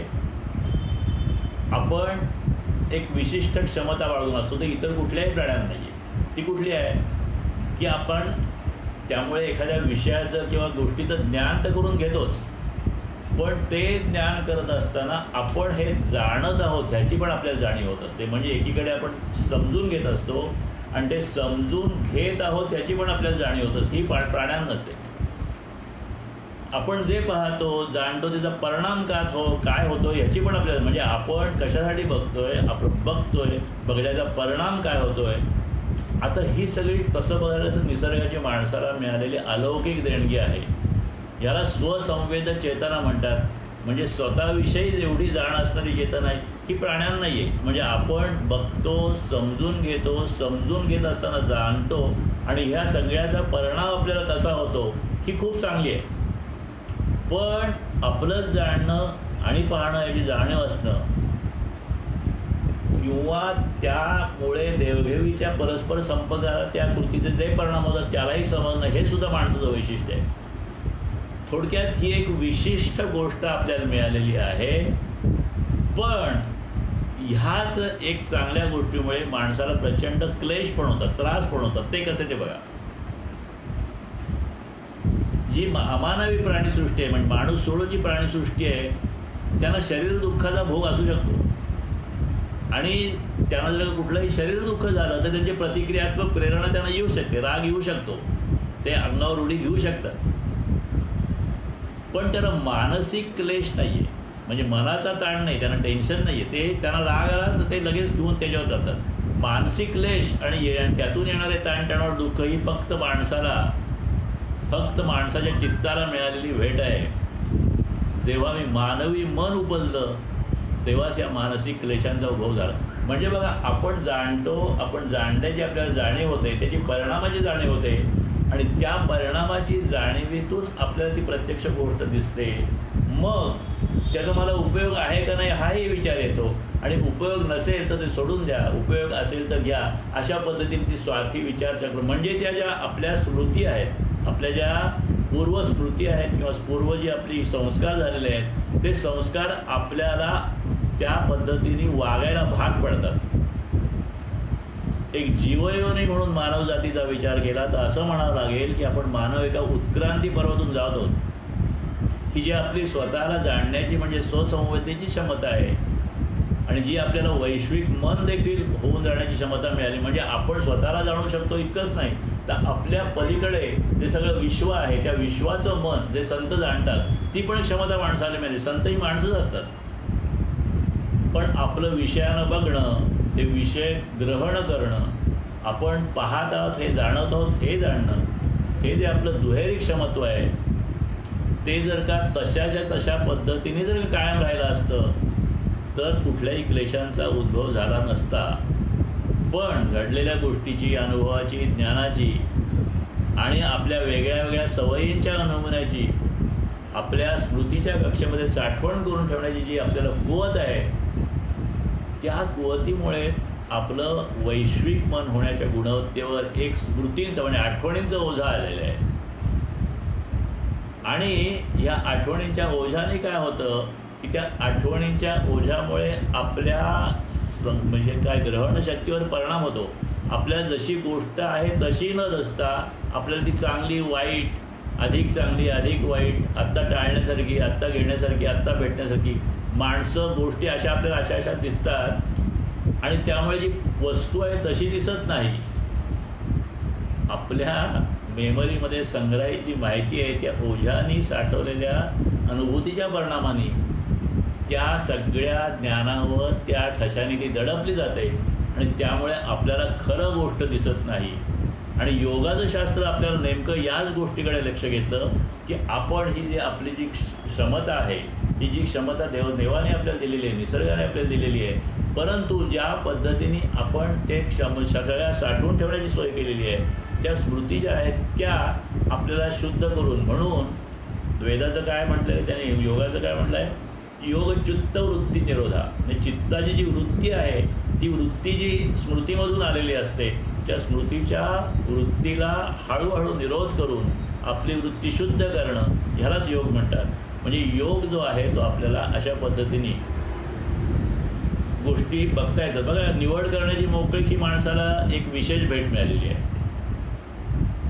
आपण एक विशिष्ट क्षमता बाळगून असतो, ते इतर कुठल्याही प्राण्यांना नाही आहे. ती कुठली आहे की आपण त्यामुळे एखाद्या विषयाचं किंवा गोष्टीचं ज्ञान तर करून घेतोच, पण ते ज्ञान करत असताना आपण हे जाणत आहोत ह्याची पण आपल्याला जाणीव होत असते. म्हणजे एकीकडे आपण समजून घेत असतो आणि ते समजून घेत आहोत ह्याची पण आपल्याला जाणीव होत असते. ही प्राण्यांना नसते. आपण जे पाहतो जाणतो त्याचा परिणाम काय होतो ह्याची पण आपल्याला, म्हणजे आपण कशासाठी बघतोय, आपण बघल्याचा परिणाम काय होतोय. आता ही सगळी कसं बघायला तर निसर्गाची माणसाला मिळालेली अलौकिक देणगी आहे. याला स्वसंवेद चेतना म्हणतात. म्हणजे स्वतःविषयी एवढी जाण असणारी चेतना आहे ही प्राण्यांना नाही आहे. म्हणजे आपण बघतो, समजून घेतो, समजून घेत असताना जाणतो आणि ह्या सगळ्याचा परिणाम आपल्याला कसा होतो ही खूप चांगली आहे. पण आपलंच जाणणं आणि पाहणं याची जाणीव असणं किंवा त्यामुळे देवघेवीच्या परस्पर संपर्काला त्या कृतीचे जे परिणाम होतात त्यालाही समजणं हे सुद्धा माणसाचं वैशिष्ट्य आहे. थोडक्यात ही एक विशिष्ट गोष्ट आपल्याला मिळालेली आहे. पण ह्याच एक चांगल्या गोष्टीमुळे माणसाला प्रचंड क्लेश पण होतात, त्रास पण होतात. ते कसे ते बघा. जी अमानवी प्राणीसृष्टी आहे म्हणजे माणूस सोडून जी प्राणीसृष्टी आहे त्यांना शरीर दुःखाचा भोग असू शकतो आणि त्यांना जर कुठलंही शरीर दुःख झालं तर त्यांची प्रतिक्रियात्मक प्रेरणा त्यांना येऊ शकते, राग येऊ शकतो, ते अंगावर उडी घेऊ शकतात. पण त्याला मानसिक क्लेश नाही आहे, म्हणजे मनाचा ताण नाही, त्यांना टेन्शन नाही आहे. ते त्यांना राग आला तर ते लगेच घेऊन त्याच्यावर जातात. मानसिक क्लेश आणि त्यातून येणारे ताणतणाव दुःख ही फक्त माणसाच्या चित्ताला मिळालेली भेट आहे. जेव्हा मी मानवी मन उपजलं तेव्हाच या मानसिक क्लेशांचा उद्भव झाला. म्हणजे बघा, आपण जाणतो, आपण जाणण्याची आपल्याला जाणीव होते, त्याची परिणामाची जाणीव होते आणि त्या परिणामाची जाणीवीतून आपल्याला ती प्रत्यक्ष गोष्ट दिसते. मग त्याचा मला उपयोग आहे का नाही हाही विचार येतो आणि उपयोग नसेल तर ते सोडून द्या, उपयोग असेल तर घ्या. अशा पद्धतीने ती स्वार्थी विचारचक्र म्हणजे त्या ज्या आपल्या स्मृती आहेत, आपल्या ज्या पूर्वस्मृती आहेत किंवा पूर्व जी आपली संस्कार झालेले आहेत ते संस्कार आपल्याला त्या पद्धतीने वागायला भाग पडतात. एक जीवयोनी म्हणून मानव जातीचा विचार केला तर असं म्हणावं लागेल की आपण मानव एका उत्क्रांती पर्वातून जात आहोत की जी आपली स्वतःला जाणण्याची म्हणजे स्वसंवेदनेची क्षमता आहे आणि जी आपल्याला वैश्विक मन देखील होऊन जाण्याची क्षमता मिळाली. म्हणजे आपण स्वतःला जाणू शकतो इतकंच नाही तर आपल्या पलीकडे जे सगळं विश्व आहे त्या विश्वाचं मन जे संत जाणतात ती पण क्षमता माणसाला मिळाली. संत ही माणसंच असतात. पण आपलं विषयानं बघणं, ते विषय ग्रहण करणं, आपण पाहत आहोत हे जाणत आहोत हे जाणणं, हे जे आपलं दुहेरी क्षमत्व आहे ते जर का तशाच्या तशा पद्धतीने जर कायम राहिलं असतं तर कुठल्याही क्लेशांचा उद्भव झाला नसता. पण घडलेल्या गोष्टीची, अनुभवाची, ज्ञानाची आणि आपल्या वेगळ्या वेगळ्या सवयींच्या नमुन्याची, आपल्या स्मृतीच्या कक्षेमध्ये साठवण करून ठेवण्याची जी आपल्याला कुवत आहे त्या कुवतीमुळे आपलं वैश्विक मन होण्याच्या गुणवत्तेवर एक स्मृतींचं म्हणजे आठवणींचं ओझं आलेलं आहे. आणि या आठवणींच्या ओझ्याने काय होतं की त्या आठवणींच्या ओझ्यामुळे आपल्या म्हणजे काय ग्रहणशक्तीवर परिणाम होतो. आपल्याला जशी गोष्ट आहे तशी न दिसता आपल्याला ती चांगली वाईट, अधिक चांगली अधिक वाईट, आत्ता टाळण्यासारखी, आत्ता घेण्यासारखी, आत्ता भेटण्यासारखी माणसं गोष्टी अशा आपल्याला अशा दिसतात आणि त्यामुळे जी वस्तू आहे तशी दिसत नाही. आपल्या मेमरीमध्ये संग्रहित जी माहिती आहे त्या ओझ्यानी साठवलेल्या अनुभूतीच्या परिणामाने त्या सगळ्या ज्ञानावर त्या ठशाने ती दडपली जाते आणि त्यामुळे आपल्याला खरं गोष्ट दिसत नाही. आणि योगाचं शास्त्र आपल्याला नेमकं याच गोष्टीकडे लक्ष घेतलं की आपण ही जी आपली जी क्षमता आहे, ही जी क्षमता देवाने आपल्याला दिलेली आहे, निसर्गाने आपल्याला दिलेली आहे, परंतु ज्या पद्धतीने आपण ते सगळ्या साठवून ठेवण्याची सोय केलेली आहे, त्या स्मृती ज्या आहेत त्या आपल्याला शुद्ध करून, म्हणून वेदाचं काय म्हटलं आहे त्याने, योगाचं काय म्हटलं आहे, योग चित्त वृत्ती निरोधा. म्हणजे चित्ताची जी वृत्ती आहे ती वृत्ती जी स्मृतीमधून आलेली असते, त्या स्मृतीच्या वृत्तीला हळूहळू निरोध करून आपली वृत्ती शुद्ध करणं, ह्यालाच योग म्हणतात. म्हणजे योग जो आहे तो आपल्याला अशा पद्धतीने गोष्टी बघता येतात. बघा, निवड करण्याची मोकळीक ही माणसाला एक विशेष भेट मिळालेली आहे.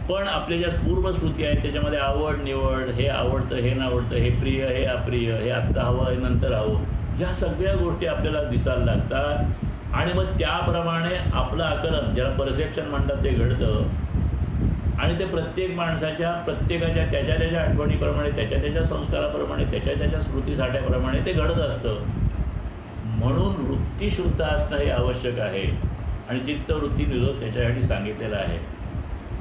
पण आपल्या ज्या पूर्व स्मृती आहेत त्याच्यामध्ये आवड निवड, हे आवडतं हे नावडतं, हे प्रिय हे अप्रिय, हे आत्ता हवं हे नंतर हवं, ह्या सगळ्या गोष्टी आपल्याला दिसायला लागतात. आणि मग त्याप्रमाणे आपलं आकलन, ज्याला परसेप्शन म्हणतात, ते घडतं. आणि ते प्रत्येक माणसाच्या प्रत्येकाच्या त्याच्या आठवणीप्रमाणे, त्याच्या संस्काराप्रमाणे, त्याच्या स्मृतीसाठ्याप्रमाणे ते घडत असतं. म्हणून वृत्ती शुद्ध असणं हे आवश्यक आहे आणि चित्तवृत्ती निरोध त्याच्यासाठी सांगितलेला आहे.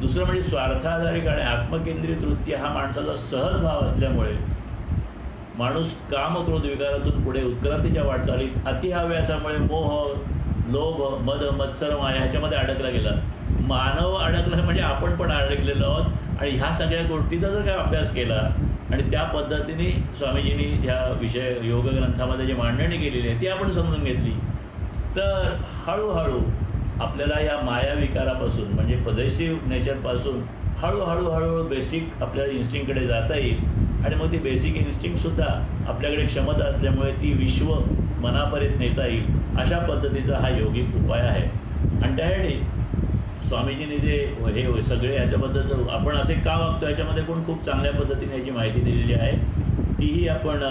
दुसरं म्हणजे स्वार्थाधारिक आणि आत्मकेंद्रित वृत्ती हा माणसाचा सहज भाव असल्यामुळे माणूस कामक्रोध विकारातून पुढे उत्क्रांतीच्या वाटचालीत अतिहव्यासामुळे मोह, लोभ, मद, मत्सर, माया ह्याच्यामध्ये अडकला गेला. मानव अडकला म्हणजे आपण पण अडकलेलो आहोत. आणि ह्या सगळ्या गोष्टीचा जर काय अभ्यास केला आणि त्या पद्धतीने स्वामीजींनी ह्या विषय योग ग्रंथामध्ये जी मांडणी केलेली आहे ती आपण समजून घेतली, तर हळूहळू आपल्याला या माया विकारापासून, म्हणजे पॉझिटिव्ह नेचरपासून हळूहळू बेसिक आपल्या इन्स्टिंक्टकडे जाता येईल. आणि मग ती बेसिक इन्स्टिंक्टसुद्धा आपल्याकडे क्षमता असल्यामुळे ती विश्व मनापर्यंत नेता येईल, अशा पद्धतीचा हा योगिक उपाय आहे. आणि त्यासाठी स्वामीजींनी जे हे सगळे ह्याच्याबद्दलचं आपण असे का वागतो याच्यामध्ये पण खूप चांगल्या पद्धतीने याची माहिती दिलेली आहे. तीही आपण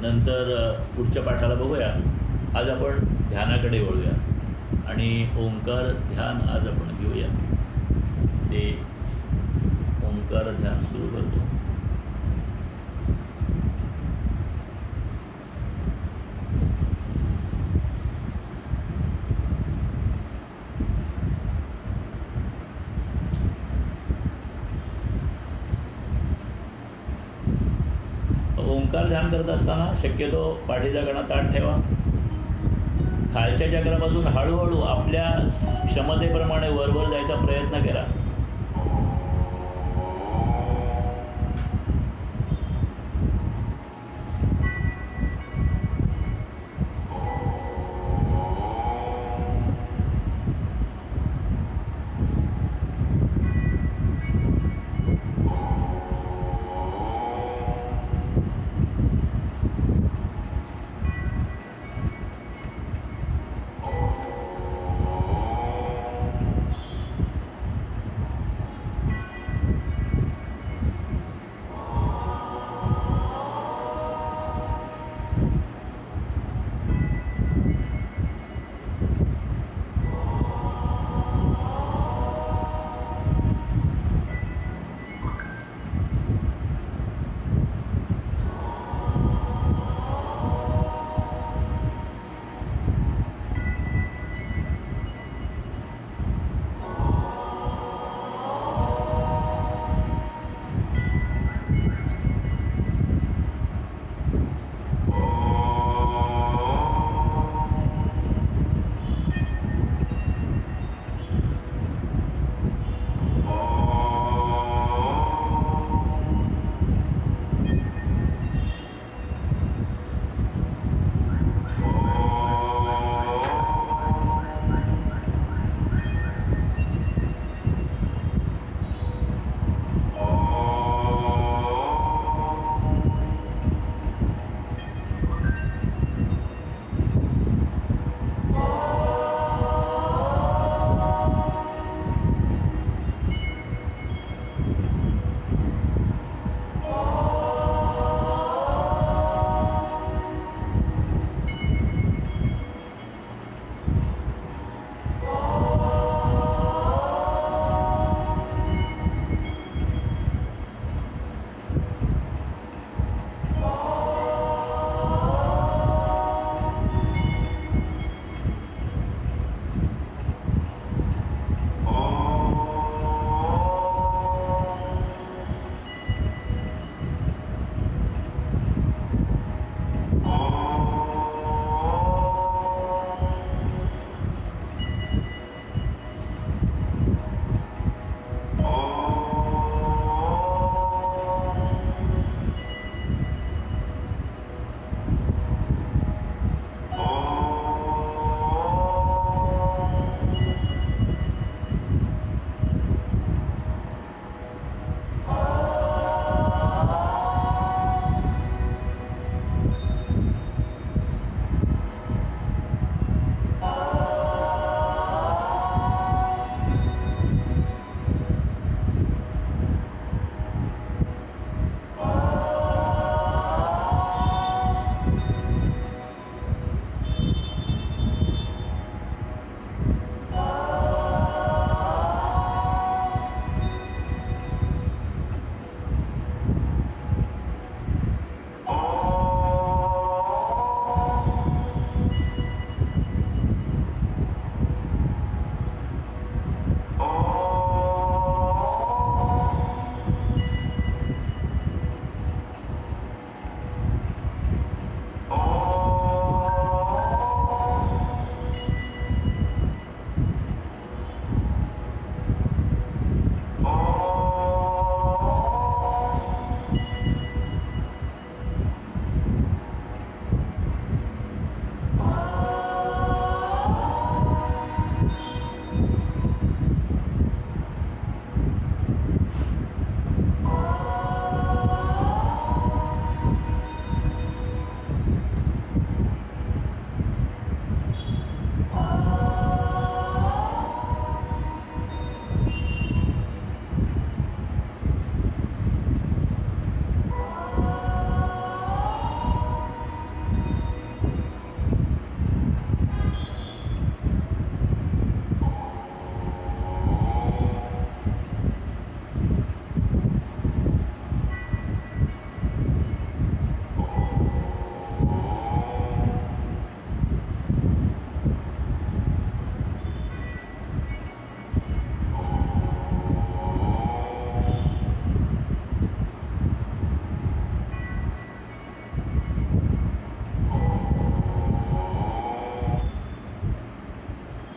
नंतर पुढच्या पाठाला बघूया. आज आपण ध्यानाकडे वळूया आणि ओंकार ध्यान आज आपण घेऊया. ते ओंकार ध्यान सुरू करतो. ओंकार ध्यान करत असताना शक्यतो पाठीचा कणा ताठ ठेवा. खालच्या चक्रापासून हळूहळू आपल्या क्षमतेप्रमाणे वरवर जायचा प्रयत्न करा.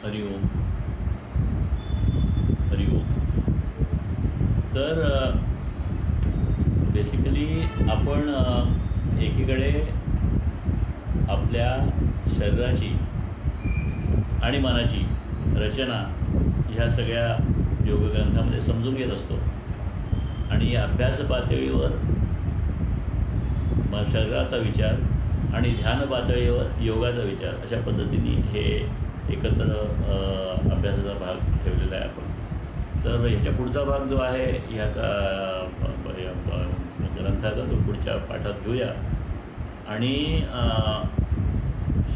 हरिओम हरिओम. तर बेसिकली आपण एकीकडे आपल्या शरीराची आणि मनाची रचना ह्या सगळ्या योगग्रंथामध्ये समजून घेत असतो आणि अभ्यास पातळीवर शरीराचा विचार आणि ध्यान पातळीवर योगाचा विचार अशा पद्धतीने हे एकत्र अभ्यासाचा भाग ठेवलेला आहे आपण. तर ह्याच्या पुढचा भाग जो आहे ह्याचा ग्रंथाचा तो पुढच्या पाठात घेऊया. आणि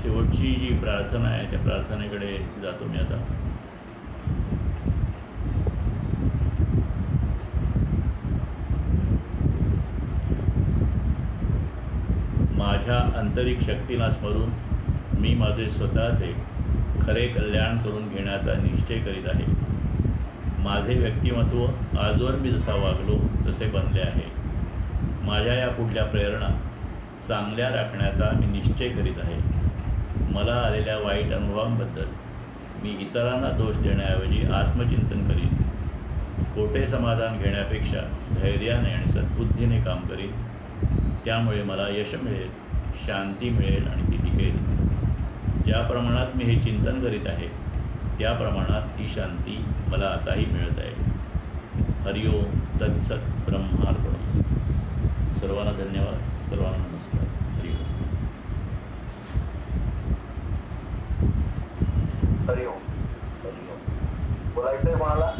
शेवटची जी प्रार्थना आहे त्या प्रार्थनेकडे जातो मी आता. माझ्या आंतरिक शक्तीला स्मरून मी माझे स्वतःचे खरे कल्याण करून घेण्याचा निश्चय करीत आहे. माझे व्यक्तिमत्व आजवर मी जसा वागलो तसे बनले आहे. माझ्या या पुढल्या प्रेरणा चांगल्या राखण्याचा मी निश्चय करीत आहे. मला आलेल्या वाईट अनुभवांबद्दल मी इतरांना दोष देण्याऐवजी आत्मचिंतन करीन. खोटे समाधान घेण्यापेक्षा धैर्याने आणि सद्बुद्धीने काम करीन. त्यामुळे मला यश मिळेल, शांती मिळेल आणि ती टिकेल. ज्या प्रमाणात मी हे चिंतन करीत आहे त्या प्रमाणात ती शांती मला आताही मिळत आहे. हरिओम तत्सत ब्रह्मार्पणमस्तु. सर्वांना धन्यवाद. सर्वांना नमस्कार. हरिओम हरिओम हरिओम. बोलायचंय कोणाला?